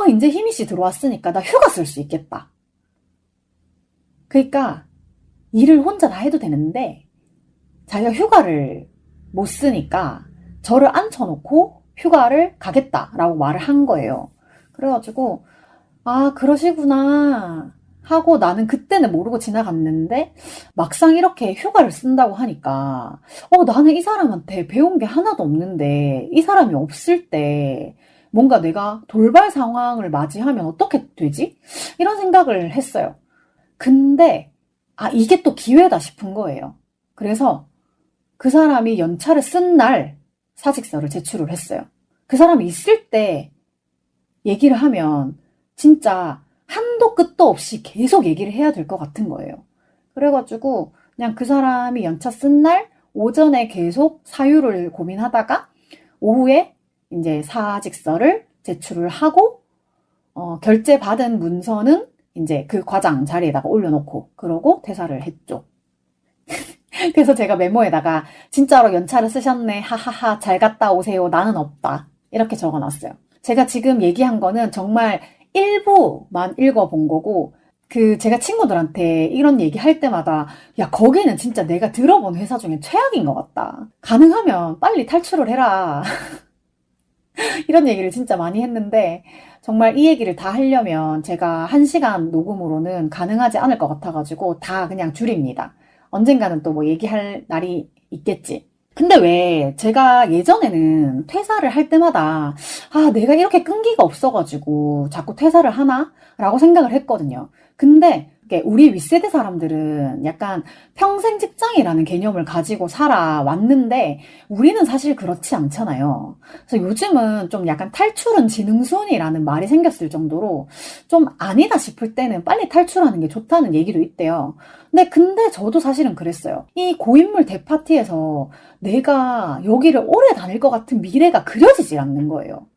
이제 희미 씨 들어왔으니까 나 휴가 쓸 수 있겠다. 그러니까 일을 혼자 다 해도 되는데 자기가 휴가를 못 쓰니까 저를 앉혀놓고 휴가를 가겠다라고 말을 한 거예요. 그래가지고 아 그러시구나 하고 나는 그때는 모르고 지나갔는데 막상 이렇게 휴가를 쓴다고 하니까 나는 이 사람한테 배운 게 하나도 없는데 이 사람이 없을 때 뭔가 내가 돌발 상황을 맞이하면 어떻게 되지? 이런 생각을 했어요. 근데 이게 또 기회다 싶은 거예요. 그래서 그 사람이 연차를 쓴 날 사직서를 제출을 했어요. 그 사람이 있을 때 얘기를 하면 진짜 한도 끝도 없이 계속 얘기를 해야 될 것 같은 거예요. 그래가지고 그냥 그 사람이 연차 쓴 날 오전에 계속 사유를 고민하다가 오후에 이제 사직서를 제출을 하고 결제 받은 문서는 이제 그 과장 자리에다가 올려놓고 그러고 퇴사를 했죠. 그래서 제가 메모에다가 진짜로 연차를 쓰셨네 하하하 잘 갔다 오세요 나는 없다 이렇게 적어놨어요. 제가 지금 얘기한 거는 정말 일부만 읽어본 거고 제가 친구들한테 이런 얘기 할 때마다 야 거기는 진짜 내가 들어본 회사 중에 최악인 것 같다. 가능하면 빨리 탈출을 해라. 이런 얘기를 진짜 많이 했는데 정말 이 얘기를 다 하려면 제가 1시간 녹음으로는 가능하지 않을 것 같아가지고 다 그냥 줄입니다. 언젠가는 또 뭐 얘기할 날이 있겠지. 근데 왜 제가 예전에는 퇴사를 할 때마다 내가 이렇게 끈기가 없어가지고 자꾸 퇴사를 하나? 라고 생각을 했거든요. 근데 우리 윗세대 사람들은 약간 평생 직장이라는 개념을 가지고 살아왔는데 우리는 사실 그렇지 않잖아요. 그래서 요즘은 좀 약간 탈출은 지능순이라는 말이 생겼을 정도로 좀 아니다 싶을 때는 빨리 탈출하는 게 좋다는 얘기도 있대요. 근데 저도 사실은 그랬어요. 이 고인물 대파티에서 내가 여기를 오래 다닐 것 같은 미래가 그려지질 않는 거예요.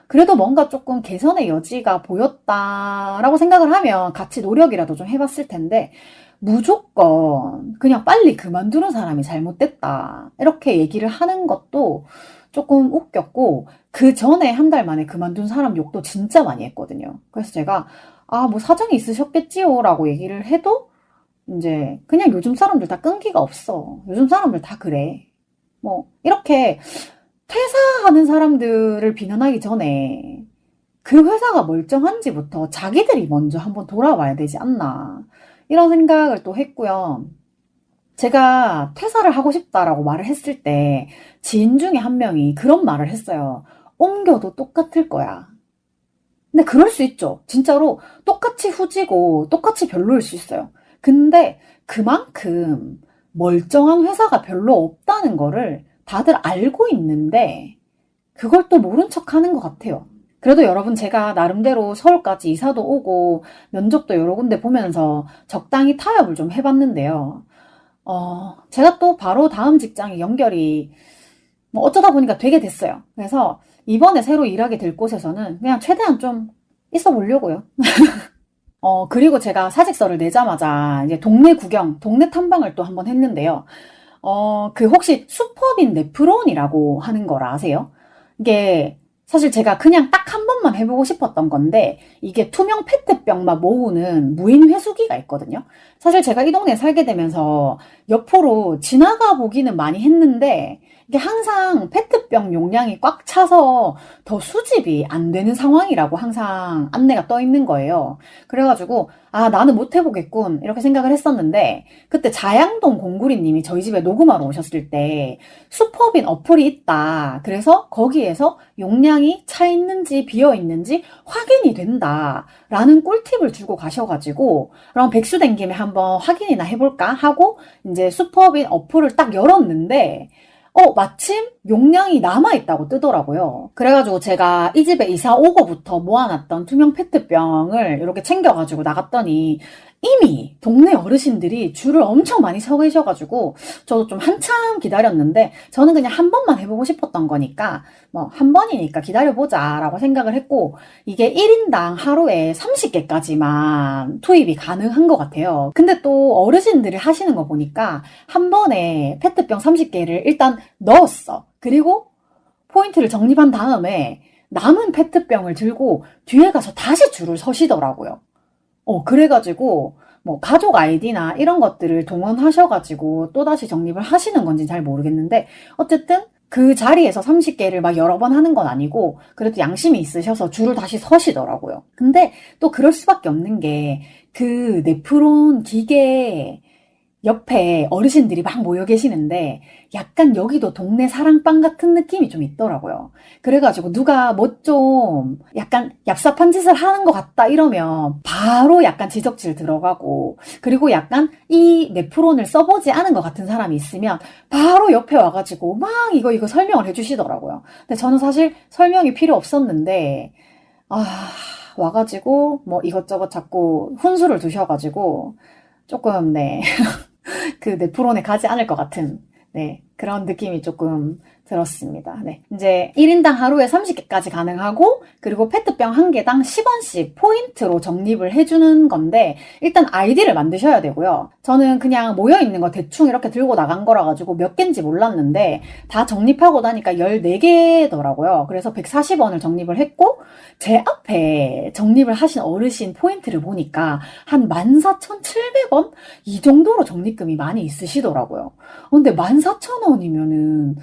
그래도 뭔가 조금 개선의 여지가 보였다라고 생각을 하면 같이 노력이라도 좀 해봤을 텐데 무조건 그냥 빨리 그만두는 사람이 잘못됐다 이렇게 얘기를 하는 것도 조금 웃겼고 그 전에 한 달 만에 그만둔 사람 욕도 진짜 많이 했거든요. 그래서 제가 뭐 사정이 있으셨겠지요 라고 얘기를 해도 이제 그냥 요즘 사람들 다 끈기가 없어. 요즘 사람들 다 그래. 뭐 이렇게 퇴사하는 사람들을 비난하기 전에 그 회사가 멀쩡한지부터 자기들이 먼저 한번 돌아와야 되지 않나 이런 생각을 또 했고요. 제가 퇴사를 하고 싶다라고 말을 했을 때 지인 중에 한 명이 그런 말을 했어요. 옮겨도 똑같을 거야. 근데 그럴 수 있죠. 진짜로 똑같이 후지고 똑같이 별로일 수 있어요. 근데 그만큼 멀쩡한 회사가 별로 없다는 거를 다들 알고 있는데 그걸 또 모른 척 하는 것 같아요. 그래도 여러분 제가 나름대로 서울까지 이사도 오고 면접도 여러 군데 보면서 적당히 타협을 좀 해봤는데요. 제가 또 바로 다음 직장에 연결이 뭐 어쩌다 보니까 되게 됐어요. 그래서 이번에 새로 일하게 될 곳에서는 그냥 최대한 좀 있어 보려고요. 그리고 제가 사직서를 내자마자 이제 동네 구경, 동네 탐방을 또 한번 했는데요. 혹시 슈퍼빈 네프론이라고 하는 걸 아세요? 이게 사실 제가 그냥 딱 한 번만 해보고 싶었던 건데 이게 투명 페트병만 모으는 무인 회수기가 있거든요. 사실 제가 이 동네에 살게 되면서 옆으로 지나가 보기는 많이 했는데 이게 항상 페트병 용량이 꽉 차서 더 수집이 안 되는 상황이라고 항상 안내가 떠 있는 거예요. 그래가지고 아 나는 못 해보겠군 이렇게 생각을 했었는데 그때 자양동 공구리님이 저희 집에 녹음하러 오셨을 때 슈퍼빈 어플이 있다. 그래서 거기에서 용량이 차 있는지 비어 있는지 확인이 된다라는 꿀팁을 주고 가셔가지고 그럼 백수 된 김에 한번 확인이나 해볼까 하고 이제 슈퍼빈 어플을 딱 열었는데 마침 용량이 남아있다고 뜨더라고요. 그래가지고 제가 이 집에 이사 오고부터 모아놨던 투명 페트병을 이렇게 챙겨가지고 나갔더니 이미 동네 어르신들이 줄을 엄청 많이 서 계셔가지고 저도 좀 한참 기다렸는데 저는 그냥 한 번만 해보고 싶었던 거니까 뭐 한 번이니까 기다려보자 라고 생각을 했고 이게 1인당 하루에 30개까지만 투입이 가능한 것 같아요. 근데 또 어르신들이 하시는 거 보니까 한 번에 페트병 30개를 일단 넣었어. 그리고 포인트를 적립한 다음에 남은 페트병을 들고 뒤에 가서 다시 줄을 서시더라고요. 그래가지고, 뭐, 가족 아이디나 이런 것들을 동원하셔가지고 또다시 적립을 하시는 건지 잘 모르겠는데, 어쨌든 그 자리에서 30개를 막 여러 번 하는 건 아니고, 그래도 양심이 있으셔서 줄을 다시 서시더라고요. 근데 또 그럴 수밖에 없는 게, 그 네프론 기계 옆에 어르신들이 막 모여 계시는데 약간 여기도 동네 사랑방 같은 느낌이 좀 있더라고요. 그래가지고 누가 뭐 좀 약간 얍삽한 짓을 하는 것 같다 이러면 바로 약간 지적질 들어가고 그리고 약간 이 네프론을 써보지 않은 것 같은 사람이 있으면 바로 옆에 와가지고 막 이거 설명을 해주시더라고요. 근데 저는 사실 설명이 필요 없었는데 와가지고 뭐 이것저것 자꾸 훈수를 두셔가지고 조금 네. 그 네프론에 가지 않을 것 같은 네 그런 느낌이 조금 들었습니다. 네 이제 1인당 하루에 30개까지 가능하고 그리고 페트병 한 개당 10원씩 포인트로 적립을 해주는 건데 일단 아이디를 만드셔야 되고요. 저는 그냥 모여있는 거 대충 이렇게 들고 나간 거라 가지고 몇 개인지 몰랐는데 다 적립하고 나니까 14개더라고요. 그래서 140원을 적립을 했고 제 앞에 적립을 하신 어르신 포인트를 보니까 한 14,700원? 이 정도로 적립금이 많이 있으시더라고요. 근데 14,000원이면은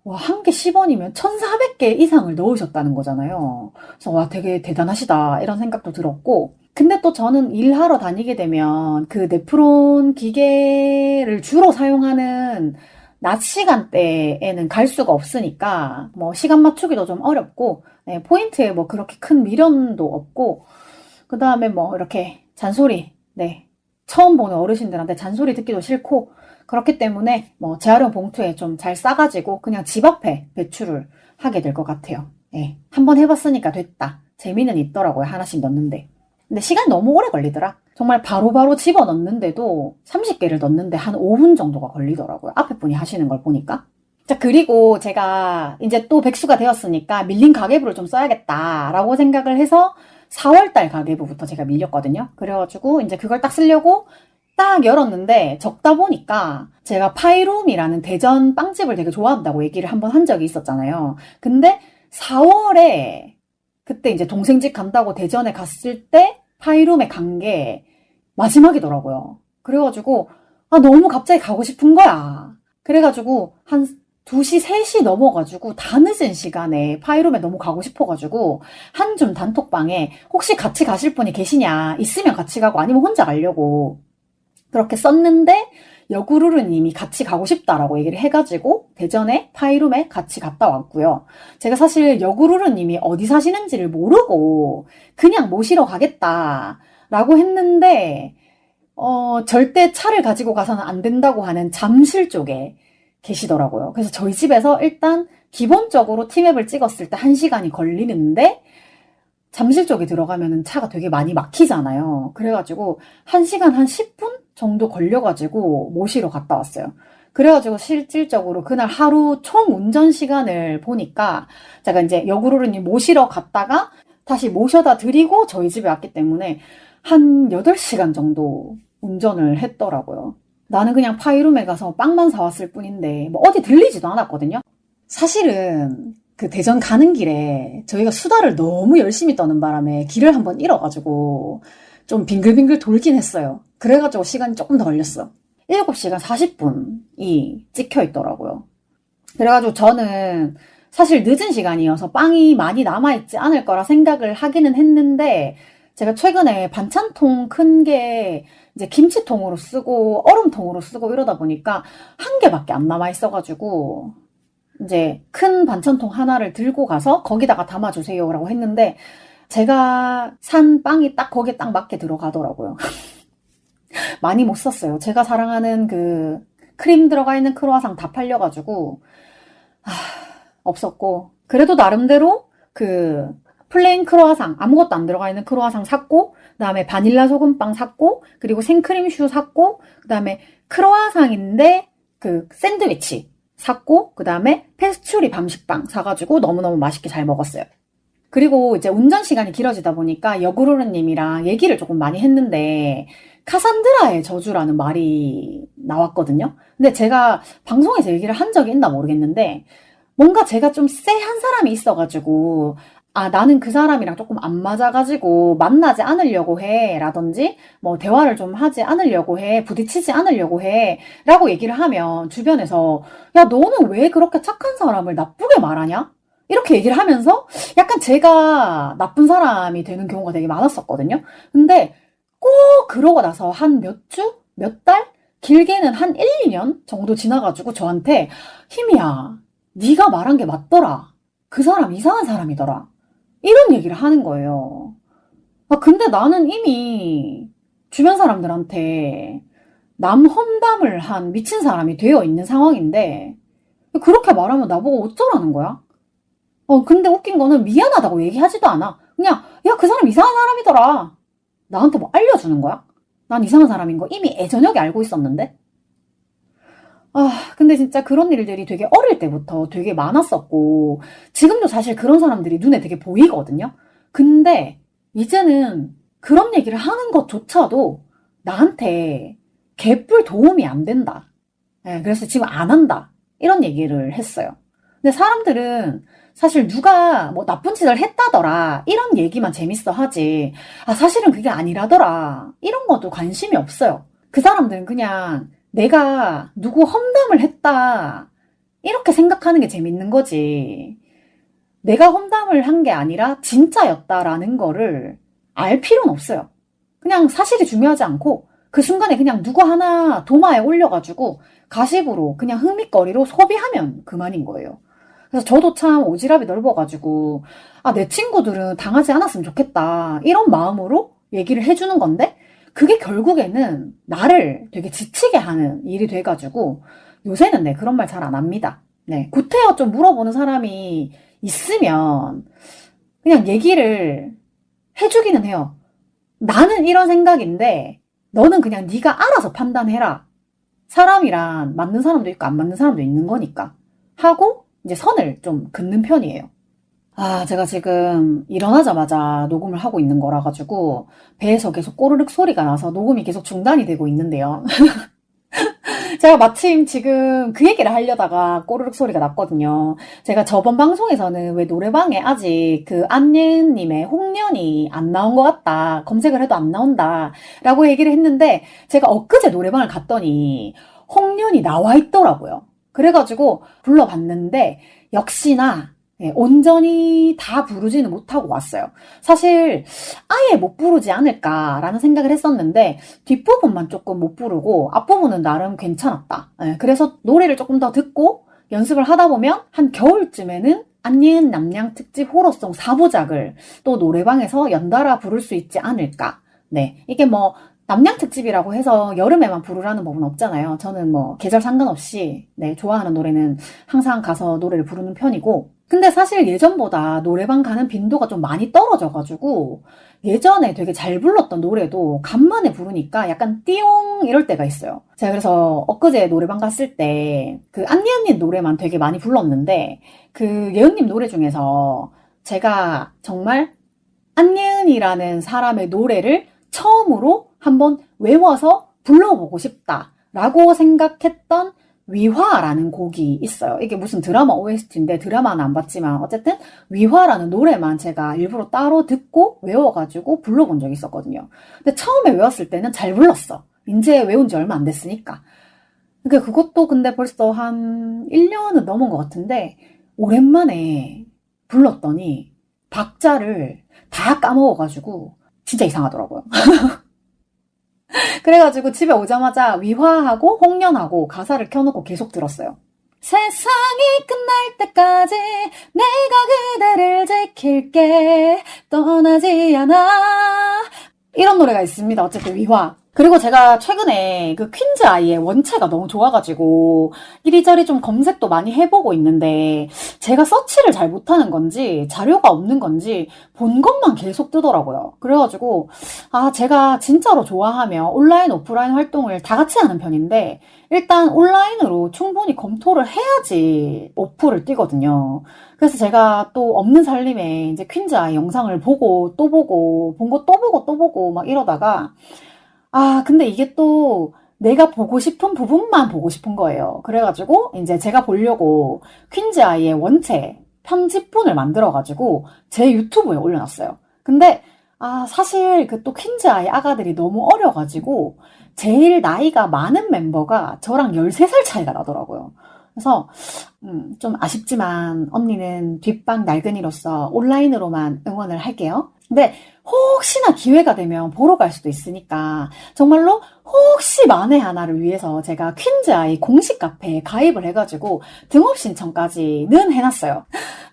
와, 한 개 10원이면 1,400개 이상을 넣으셨다는 거잖아요. 그래서 와, 되게 대단하시다. 이런 생각도 들었고. 근데 또 저는 일하러 다니게 되면 그 네프론 기계를 주로 사용하는 낮 시간대에는 갈 수가 없으니까 뭐 시간 맞추기도 좀 어렵고 네, 포인트에 뭐 그렇게 큰 미련도 없고 그 다음에 뭐 이렇게 잔소리 네 처음 보는 어르신들한테 잔소리 듣기도 싫고 그렇기 때문에 뭐 재활용 봉투에 좀 잘 싸가지고 그냥 집 앞에 배출을 하게 될 것 같아요. 예, 한번 해봤으니까 됐다. 재미는 있더라고요. 하나씩 넣는데. 근데 시간이 너무 오래 걸리더라. 정말 바로바로 집어넣는데도 30개를 넣는데 한 5분 정도가 걸리더라고요. 앞에 분이 하시는 걸 보니까. 자, 그리고 제가 이제 또 백수가 되었으니까 밀린 가계부를 좀 써야겠다라고 생각을 해서 4월달 가계부부터 제가 밀렸거든요. 그래가지고 이제 그걸 딱 쓰려고 딱 열었는데 적다 보니까 제가 파이룸이라는 대전 빵집을 되게 좋아한다고 얘기를 한번 한 적이 있었잖아요. 근데 4월에 그때 이제 동생 집 간다고 대전에 갔을 때 파이룸에 간 게 마지막이더라고요. 그래가지고 너무 갑자기 가고 싶은 거야. 그래가지고 한 2시, 3시 넘어가지고 다 늦은 시간에 파이룸에 너무 가고 싶어가지고 한줌 단톡방에 혹시 같이 가실 분이 계시냐 있으면 같이 가고 아니면 혼자 가려고 그렇게 썼는데 여구르르님이 같이 가고 싶다라고 얘기를 해가지고 대전에 파이룸에 같이 갔다 왔고요. 제가 사실 여구르르님이 어디 사시는지를 모르고 그냥 모시러 가겠다라고 했는데 절대 차를 가지고 가서는 안 된다고 하는 잠실 쪽에 계시더라고요. 그래서 저희 집에서 일단 기본적으로 티맵을 찍었을 때 1시간이 걸리는데 잠실 쪽에 들어가면 차가 되게 많이 막히잖아요. 그래가지고 1시간 한 10분 정도 걸려가지고 모시러 갔다 왔어요. 그래가지고 실질적으로 그날 하루 총 운전 시간을 보니까 제가 이제 여구르르님 모시러 갔다가 다시 모셔다 드리고 저희 집에 왔기 때문에 한 8시간 정도 운전을 했더라고요. 나는 그냥 파이룸에 가서 빵만 사왔을 뿐인데 뭐 어디 들리지도 않았거든요. 사실은 그 대전 가는 길에 저희가 수다를 너무 열심히 떠는 바람에 길을 한번 잃어가지고 좀 빙글빙글 돌긴 했어요. 그래가지고 시간이 조금 더 걸렸어. 7시간 40분이 찍혀 있더라고요. 그래가지고 저는 사실 늦은 시간이어서 빵이 많이 남아있지 않을 거라 생각을 하기는 했는데, 제가 최근에 반찬통 큰 게 이제 김치통으로 쓰고 얼음통으로 쓰고 이러다 보니까 한 개밖에 안 남아있어가지고 이제 큰 반찬통 하나를 들고 가서 거기다가 담아주세요라고 했는데, 제가 산 빵이 딱 거기에 딱 맞게 들어가더라고요. 많이 못 샀어요. 제가 사랑하는 그 크림 들어가 있는 크루아상 다 팔려가지고 없었고, 그래도 나름대로 그 플레인 크루아상 아무것도 안 들어가 있는 크루아상 샀고, 그 다음에 바닐라 소금빵 샀고, 그리고 생크림 슈 샀고, 그 다음에 크루아상인데 그 샌드위치 샀고, 그 다음에 페스츄리 밤식빵 사가지고 너무너무 맛있게 잘 먹었어요. 그리고 이제 운전 시간이 길어지다 보니까 여구르르님이랑 얘기를 조금 많이 했는데, 카산드라의 저주라는 말이 나왔거든요. 근데 제가 방송에서 얘기를 한 적이 있나 모르겠는데, 뭔가 제가 좀 쎄한 사람이 있어가지고, 아, 나는 그 사람이랑 조금 안 맞아가지고 만나지 않으려고 해 라든지 뭐 대화를 좀 하지 않으려고 해, 부딪히지 않으려고 해 라고 얘기를 하면 주변에서, 야, 너는 왜 그렇게 착한 사람을 나쁘게 말하냐? 이렇게 얘기를 하면서 약간 제가 나쁜 사람이 되는 경우가 되게 많았었거든요. 근데 꼭 그러고 나서 한 몇 주? 몇 달? 길게는 한 1, 2년 정도 지나가지고 저한테, 희미야, 네가 말한 게 맞더라. 그 사람 이상한 사람이더라. 이런 얘기를 하는 거예요. 아, 근데 나는 이미 주변 사람들한테 남 험담을 한 미친 사람이 되어 있는 상황인데, 그렇게 말하면 나보고 어쩌라는 거야? 근데 웃긴 거는 미안하다고 얘기하지도 않아. 그냥, 야, 그 사람 이상한 사람이더라. 나한테 뭐 알려주는 거야? 난 이상한 사람인 거 이미 애저녁에 알고 있었는데? 아, 근데 진짜 그런 일들이 되게 어릴 때부터 되게 많았었고, 지금도 사실 그런 사람들이 눈에 되게 보이거든요? 근데, 이제는 그런 얘기를 하는 것조차도 나한테 개뿔 도움이 안 된다. 예, 그래서 지금 안 한다. 이런 얘기를 했어요. 근데 사람들은 사실 누가 뭐 나쁜 짓을 했다더라, 이런 얘기만 재밌어 하지, 아, 사실은 그게 아니라더라, 이런 것도 관심이 없어요. 그 사람들은 그냥 내가 누구 험담을 했다, 이렇게 생각하는 게 재밌는 거지. 내가 험담을 한 게 아니라 진짜였다라는 거를 알 필요는 없어요. 그냥 사실이 중요하지 않고 그 순간에 그냥 누구 하나 도마에 올려가지고 가십으로 그냥 흥미거리로 소비하면 그만인 거예요. 그래서 저도 참 오지랖이 넓어가지고, 아, 내 친구들은 당하지 않았으면 좋겠다, 이런 마음으로 얘기를 해주는 건데, 그게 결국에는 나를 되게 지치게 하는 일이 돼가지고 요새는 네, 그런 말 잘 안 합니다. 네, 구태여 좀 물어보는 사람이 있으면 그냥 얘기를 해주기는 해요. 나는 이런 생각인데 너는 그냥 네가 알아서 판단해라. 사람이란 맞는 사람도 있고 안 맞는 사람도 있는 거니까 하고 이제 선을 좀 긋는 편이에요. 아, 제가 지금 일어나자마자 녹음을 하고 있는 거라 가지고 배에서 계속 꼬르륵 소리가 나서 녹음이 계속 중단이 되고 있는데요. 제가 마침 지금 그 얘기를 하려다가 꼬르륵 소리가 났거든요. 제가 저번 방송에서는 왜 노래방에 아직 그 안예은님의 홍련이 안 나온 것 같다, 검색을 해도 안 나온다 라고 얘기를 했는데, 제가 엊그제 노래방을 갔더니 홍련이 나와 있더라고요. 그래가지고 불러봤는데 역시나 온전히 다 부르지는 못하고 왔어요. 사실 아예 못 부르지 않을까라는 생각을 했었는데 뒷부분만 조금 못 부르고 앞부분은 나름 괜찮았다. 그래서 노래를 조금 더 듣고 연습을 하다 보면 한 겨울쯤에는 안예은 남양 특집 호러송 4부작을 또 노래방에서 연달아 부를 수 있지 않을까. 네, 이게 뭐 남양 특집이라고 해서 여름에만 부르라는 법은 없잖아요. 저는 뭐 계절 상관없이 네, 좋아하는 노래는 항상 가서 노래를 부르는 편이고, 근데 사실 예전보다 노래방 가는 빈도가 좀 많이 떨어져가지고 예전에 되게 잘 불렀던 노래도 간만에 부르니까 약간 띠용 이럴 때가 있어요. 제가 그래서 엊그제 노래방 갔을 때 그 안예은님 노래만 되게 많이 불렀는데, 그 예은님 노래 중에서 제가 정말 안예은이라는 사람의 노래를 처음으로 한번 외워서 불러보고 싶다라고 생각했던 위화라는 곡이 있어요. 이게 무슨 드라마 OST인데 드라마는 안 봤지만 어쨌든 위화라는 노래만 제가 일부러 따로 듣고 외워가지고 불러본 적이 있었거든요. 근데 처음에 외웠을 때는 잘 불렀어. 이제 외운 지 얼마 안 됐으니까. 그러니까 그것도 근데 벌써 한 1년은 넘은 것 같은데 오랜만에 불렀더니 박자를 다 까먹어가지고 진짜 이상하더라고요. 그래가지고 집에 오자마자 위화하고 홍련하고 가사를 켜놓고 계속 들었어요. 세상이 끝날 때까지 내가 그대를 지킬게 떠나지 않아 이런 노래가 있습니다. 어쨌든 위화. 그리고 제가 최근에 그 퀸즈 아이의 원체가 너무 좋아가지고 이리저리 좀 검색도 많이 해보고 있는데 제가 서치를 잘 못하는 건지 자료가 없는 건지 본 것만 계속 뜨더라고요. 그래가지고 제가 진짜로 좋아하면 온라인 오프라인 활동을 다 같이 하는 편인데 일단 온라인으로 충분히 검토를 해야지 오프를 뛰거든요. 그래서 제가 또 없는 살림에 이제 퀸즈 아이 영상을 보고 또 보고 본 거 또 보고 또 보고 막 이러다가 근데 이게 또 내가 보고 싶은 부분만 보고 싶은 거예요. 그래가지고 이제 제가 보려고 퀸즈 아이의 원체 편집본을 만들어가지고 제 유튜브에 올려놨어요. 근데 사실 그 또 퀸즈 아이 아가들이 너무 어려가지고 제일 나이가 많은 멤버가 저랑 13살 차이가 나더라고요. 그래서 좀 아쉽지만 언니는 뒷방 낡은이로서 온라인으로만 응원을 할게요. 근데 혹시나 기회가 되면 보러 갈 수도 있으니까 정말로 혹시 만에 하나를 위해서 제가 퀸즈 아이 공식 카페에 가입을 해가지고 등업 신청까지는 해놨어요.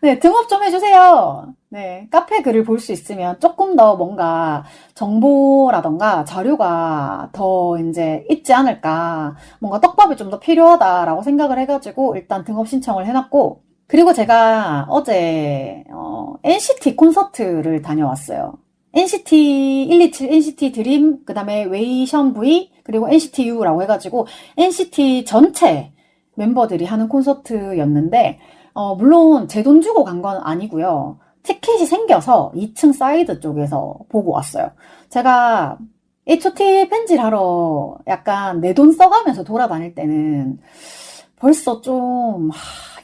네, 등업 좀 해주세요. 네, 카페 글을 볼 수 있으면 조금 더 뭔가 정보라던가 자료가 더 이제 있지 않을까. 뭔가 떡밥이 좀 더 필요하다라고 생각을 해가지고 일단 등업 신청을 해놨고 그리고 제가 어제 NCT 콘서트를 다녀왔어요. NCT 127, NCT 드림, 그 다음에 웨이션 V, 그리고 NCT U라고 해가지고 NCT 전체 멤버들이 하는 콘서트였는데 물론 제 돈 주고 간 건 아니고요. 티켓이 생겨서 2층 사이드 쪽에서 보고 왔어요. 제가 H.O.T 팬질하러 약간 내 돈 써가면서 돌아다닐 때는 벌써 좀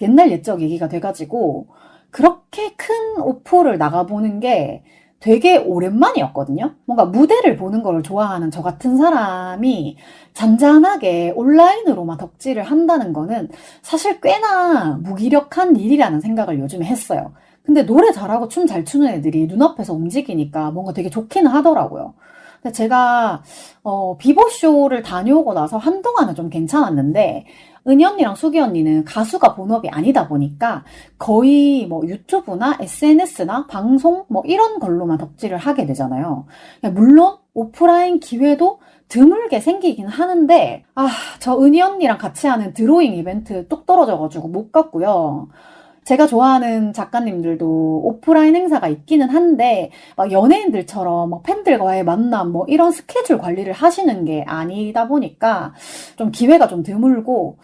옛날 옛적 얘기가 돼가지고 그렇게 큰 오프를 나가보는 게 되게 오랜만이었거든요. 뭔가 무대를 보는 걸 좋아하는 저 같은 사람이 잔잔하게 온라인으로만 덕질을 한다는 거는 사실 꽤나 무기력한 일이라는 생각을 요즘에 했어요. 근데 노래 잘하고 춤 잘 추는 애들이 눈앞에서 움직이니까 뭔가 되게 좋기는 하더라고요. 근데 제가 비보쇼를 다녀오고 나서 한동안은 좀 괜찮았는데 은희 언니랑 수기 언니는 가수가 본업이 아니다 보니까 거의 뭐 유튜브나 SNS나 방송 뭐 이런 걸로만 덕질을 하게 되잖아요. 물론 오프라인 기회도 드물게 생기긴 하는데 저 은희 언니랑 같이 하는 드로잉 이벤트 뚝 떨어져가지고 못 갔고요. 제가 좋아하는 작가님들도 오프라인 행사가 있기는 한데 막 연예인들처럼 막 팬들과의 만남 뭐 이런 스케줄 관리를 하시는 게 아니다 보니까 좀 기회가 좀 드물고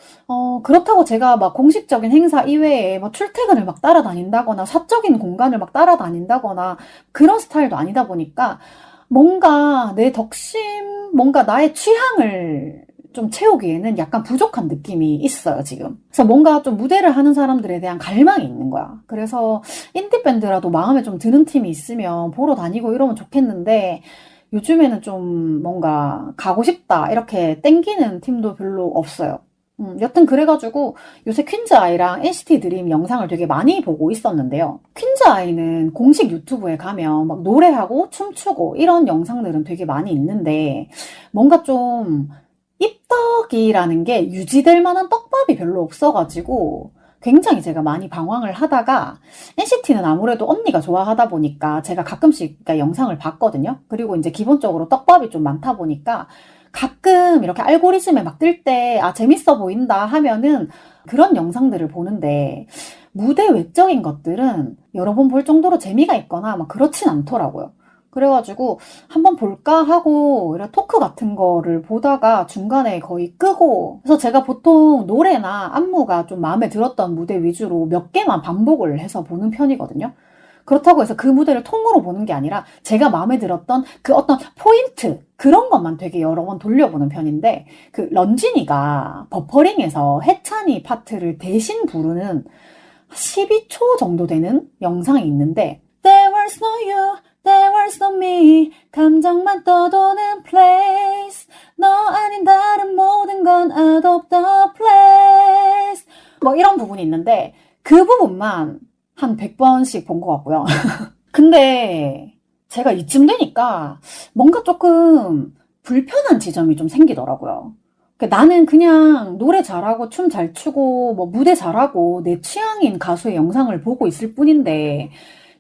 그렇다고 제가 막 공식적인 행사 이외에 막 출퇴근을 막 따라다닌다거나 사적인 공간을 막 따라다닌다거나 그런 스타일도 아니다 보니까 뭔가 내 덕심, 뭔가 나의 취향을 좀 채우기에는 약간 부족한 느낌이 있어요, 지금. 그래서 뭔가 좀 무대를 하는 사람들에 대한 갈망이 있는 거야. 그래서 인디밴드라도 마음에 좀 드는 팀이 있으면 보러 다니고 이러면 좋겠는데 요즘에는 좀 뭔가 가고 싶다 이렇게 땡기는 팀도 별로 없어요. 여튼 그래가지고 요새 퀸즈 아이랑 NCT 드림 영상을 되게 많이 보고 있었는데요. 퀸즈 아이는 공식 유튜브에 가면 막 노래하고 춤추고 이런 영상들은 되게 많이 있는데 뭔가 좀 입덕이라는 게 유지될 만한 떡밥이 별로 없어가지고 굉장히 제가 많이 방황을 하다가 NCT는 아무래도 언니가 좋아하다 보니까 제가 가끔씩 영상을 봤거든요. 그리고 이제 기본적으로 떡밥이 좀 많다 보니까 가끔 이렇게 알고리즘에 막 뜰 때 재밌어 보인다 하면은 그런 영상들을 보는데 무대 외적인 것들은 여러 번 볼 정도로 재미가 있거나 막 그렇진 않더라고요. 그래가지고 한번 볼까 하고 이런 토크 같은 거를 보다가 중간에 거의 끄고 그래서 제가 보통 노래나 안무가 좀 마음에 들었던 무대 위주로 몇 개만 반복을 해서 보는 편이거든요. 그렇다고 해서 그 무대를 통으로 보는 게 아니라 제가 마음에 들었던 그 어떤 포인트 그런 것만 되게 여러 번 돌려보는 편인데 그 런쥔이가 버퍼링에서 해찬이 파트를 대신 부르는 12초 정도 되는 영상이 있는데 There was no you, there was no me 감정만 떠도는 place 너 아닌 다른 모든 건 out of the place 뭐 이런 부분이 있는데 그 부분만 한 100번씩 본 것 같고요. 근데 제가 이쯤 되니까 뭔가 조금 불편한 지점이 좀 생기더라고요. 나는 그냥 노래 잘하고 춤 잘 추고 뭐 무대 잘하고 내 취향인 가수의 영상을 보고 있을 뿐인데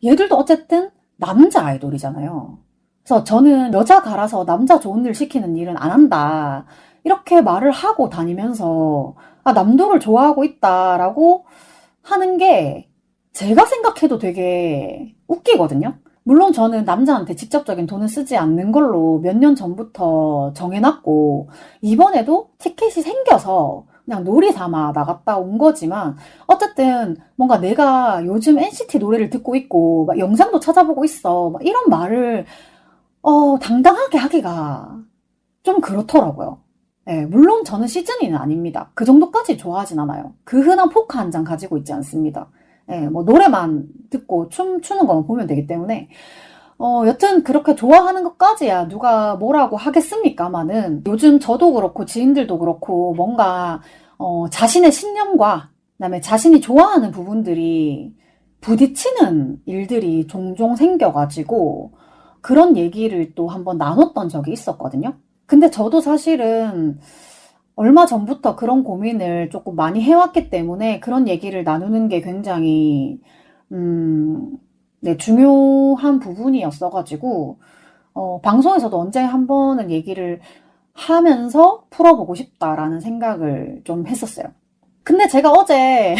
얘들도 어쨌든 남자 아이돌이잖아요. 그래서 저는 여자 가라서 남자 좋은 일 시키는 일은 안 한다. 이렇게 말을 하고 다니면서 아, 남도를 좋아하고 있다라고 하는 게 제가 생각해도 되게 웃기거든요. 물론 저는 남자한테 직접적인 돈을 쓰지 않는 걸로 몇 년 전부터 정해놨고 이번에도 티켓이 생겨서 그냥 놀이 삼아 나갔다 온 거지만 어쨌든 뭔가 내가 요즘 NCT 노래를 듣고 있고 막 영상도 찾아보고 있어 막 이런 말을 당당하게 하기가 좀 그렇더라고요. 예, 물론 저는 시즈니는 아닙니다. 그 정도까지 좋아하진 않아요. 그 흔한 포크 한 장 가지고 있지 않습니다. 예, 뭐 노래만 듣고 춤 추는 거만 보면 되기 때문에 여튼 그렇게 좋아하는 것까지야 누가 뭐라고 하겠습니까마는 요즘 저도 그렇고 지인들도 그렇고 뭔가 자신의 신념과 그다음에 자신이 좋아하는 부분들이 부딪히는 일들이 종종 생겨가지고 그런 얘기를 또 한번 나눴던 적이 있었거든요. 근데 저도 사실은 얼마 전부터 그런 고민을 조금 많이 해왔기 때문에 그런 얘기를 나누는 게 굉장히, 네, 중요한 부분이었어가지고, 방송에서도 언제 한 번은 얘기를 하면서 풀어보고 싶다라는 생각을 좀 했었어요. 근데 제가 어제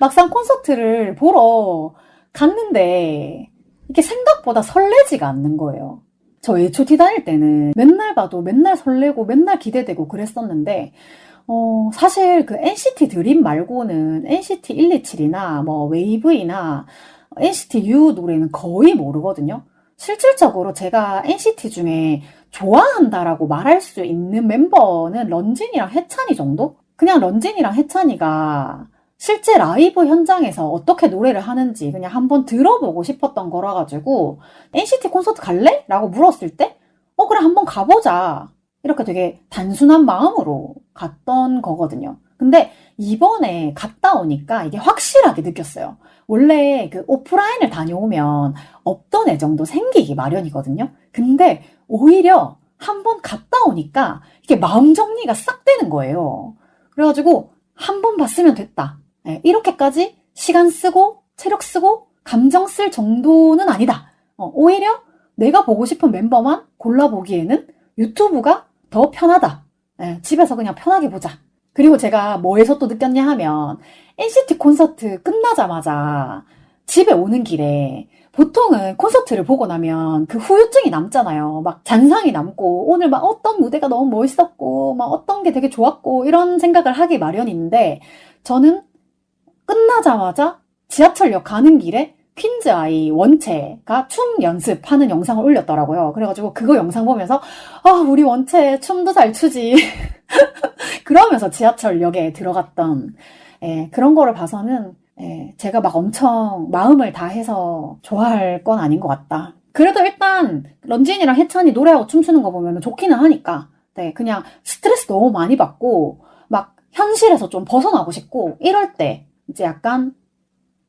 막상 콘서트를 보러 갔는데, 이게 생각보다 설레지가 않는 거예요. 저 H.O.T 다닐 때는 맨날 봐도 맨날 설레고 맨날 기대되고 그랬었는데 사실 그 NCT 드림 말고는 NCT 127이나 뭐 웨이브이나 NCT U 노래는 거의 모르거든요. 실질적으로 제가 NCT 중에 좋아한다라고 말할 수 있는 멤버는 런쥔이랑 해찬이 정도? 그냥 런쥔이랑 해찬이가 실제 라이브 현장에서 어떻게 노래를 하는지 그냥 한번 들어보고 싶었던 거라 가지고 NCT 콘서트 갈래? 라고 물었을 때 그래 한번 가보자. 이렇게 되게 단순한 마음으로 갔던 거거든요. 근데 이번에 갔다 오니까 이게 확실하게 느꼈어요. 원래 그 오프라인을 다녀오면 없던 애정도 생기기 마련이거든요. 근데 오히려 한번 갔다 오니까 이게 마음 정리가 싹 되는 거예요. 그래가지고 한 번 봤으면 됐다. 네, 이렇게까지 시간 쓰고 체력 쓰고 감정 쓸 정도는 아니다. 오히려 내가 보고 싶은 멤버만 골라보기에는 유튜브가 더 편하다. 네, 집에서 그냥 편하게 보자. 그리고 제가 뭐에서 또 느꼈냐 하면 NCT 콘서트 끝나자마자 집에 오는 길에 보통은 콘서트를 보고 나면 그 후유증이 남잖아요. 막 잔상이 남고 오늘 막 어떤 무대가 너무 멋있었고 막 어떤 게 되게 좋았고 이런 생각을 하기 마련인데 저는 끝나자마자 지하철역 가는 길에 퀸즈 아이 원채가 춤 연습하는 영상을 올렸더라고요. 그래가지고 그거 영상 보면서 우리 원채 춤도 잘 추지. 그러면서 지하철역에 들어갔던 그런 거를 봐서는 제가 막 엄청 마음을 다해서 좋아할 건 아닌 것 같다. 그래도 일단 런쥔이랑 해찬이 노래하고 춤추는 거 보면 좋기는 하니까 네, 그냥 스트레스 너무 많이 받고 막 현실에서 좀 벗어나고 싶고 이럴 때 이제 약간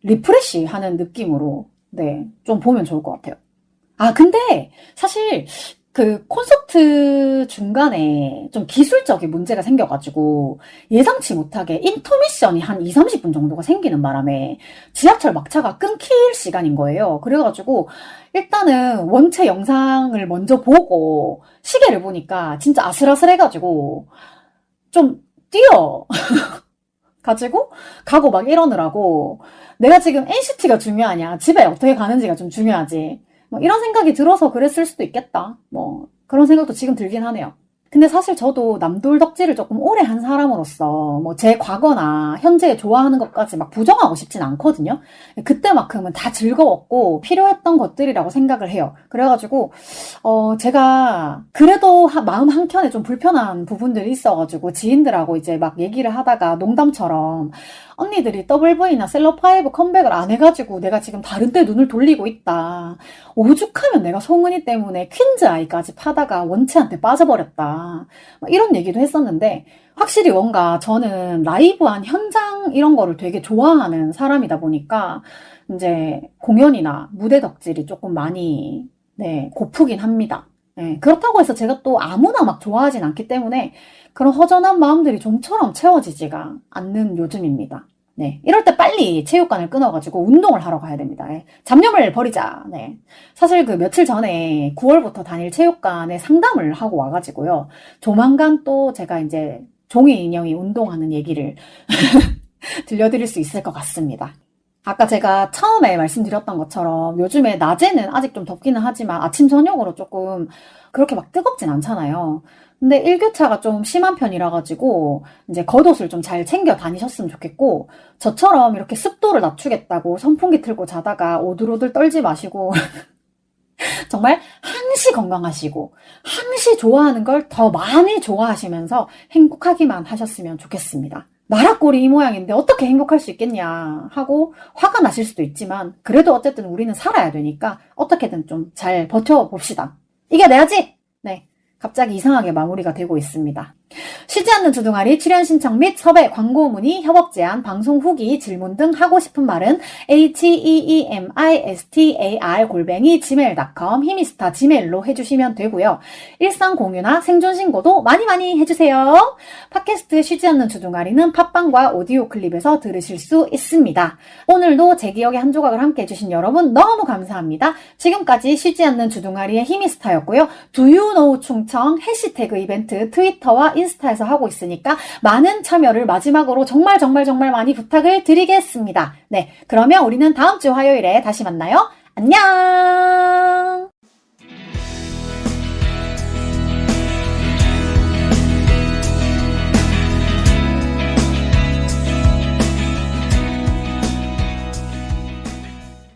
리프레시 하는 느낌으로 네, 좀 보면 좋을 것 같아요. 근데 사실 그 콘서트 중간에 좀 기술적인 문제가 생겨가지고 예상치 못하게 인터미션이 한 2, 30분 정도가 생기는 바람에 지하철 막차가 끊길 시간인 거예요. 그래가지고 일단은 원체 영상을 먼저 보고 시계를 보니까 진짜 아슬아슬해가지고 좀 뛰어 가지고 가고 막 이러느라고 내가 지금 NCT가 중요하냐 집에 어떻게 가는지가 좀 중요하지 뭐 이런 생각이 들어서 그랬을 수도 있겠다 뭐 그런 생각도 지금 들긴 하네요. 근데 사실 저도 남돌 덕질을 조금 오래 한 사람으로서 뭐 제 과거나 현재 좋아하는 것까지 막 부정하고 싶진 않거든요. 그때만큼은 다 즐거웠고 필요했던 것들이라고 생각을 해요. 그래가지고 제가 그래도 마음 한켠에 좀 불편한 부분들이 있어가지고 지인들하고 이제 막 얘기를 하다가 농담처럼 언니들이 WV나 셀럽5 컴백을 안 해가지고 내가 지금 다른 데 눈을 돌리고 있다. 오죽하면 내가 송은이 때문에 퀸즈 아이까지 파다가 원치한테 빠져버렸다. 막 이런 얘기도 했었는데 확실히 뭔가 저는 라이브한 현장 이런 거를 되게 좋아하는 사람이다 보니까 이제 공연이나 무대 덕질이 조금 많이 네, 고프긴 합니다. 네, 그렇다고 해서 제가 또 아무나 막 좋아하진 않기 때문에 그런 허전한 마음들이 좀처럼 채워지지가 않는 요즘입니다. 네. 이럴 때 빨리 체육관을 끊어가지고 운동을 하러 가야 됩니다. 예. 잡념을 버리자. 네. 사실 그 며칠 전에 9월부터 다닐 체육관에 상담을 하고 와가지고요. 조만간 또 제가 이제 종이 인형이 운동하는 얘기를 들려드릴 수 있을 것 같습니다. 아까 제가 처음에 말씀드렸던 것처럼 요즘에 낮에는 아직 좀 덥기는 하지만 아침, 저녁으로 조금 그렇게 막 뜨겁진 않잖아요. 근데 일교차가 좀 심한 편이라 가지고 이제 겉옷을 좀 잘 챙겨 다니셨으면 좋겠고 저처럼 이렇게 습도를 낮추겠다고 선풍기 틀고 자다가 오들오들 떨지 마시고 정말 항시 건강하시고 항시 좋아하는 걸 더 많이 좋아하시면서 행복하기만 하셨으면 좋겠습니다. 나락골이 이 모양인데 어떻게 행복할 수 있겠냐 하고 화가 나실 수도 있지만 그래도 어쨌든 우리는 살아야 되니까 어떻게든 좀 잘 버텨봅시다. 이겨내야지! 네. 갑자기 이상하게 마무리가 되고 있습니다. 쉬지 않는 주둥아리 출연 신청 및 섭외, 광고 문의, 협업 제안, 방송 후기, 질문 등 하고 싶은 말은 heemistar@gmail.com 히미스타 지메일로 해주시면 되고요. 일상 공유나 생존 신고도 많이 많이 해주세요. 팟캐스트 쉬지 않는 주둥아리는 팟빵과 오디오 클립에서 들으실 수 있습니다. 오늘도 제 기억의 한 조각을 함께 해주신 여러분 너무 감사합니다. 지금까지 쉬지 않는 주둥아리의 히미스타였고요. Do you know 충청 해시태그 이벤트 트위터와 인스타에서 하고 있으니까 많은 참여를 마지막으로 정말 많이 부탁을 드리겠습니다. 네, 그러면 우리는 다음 주 화요일에 다시 만나요. 안녕!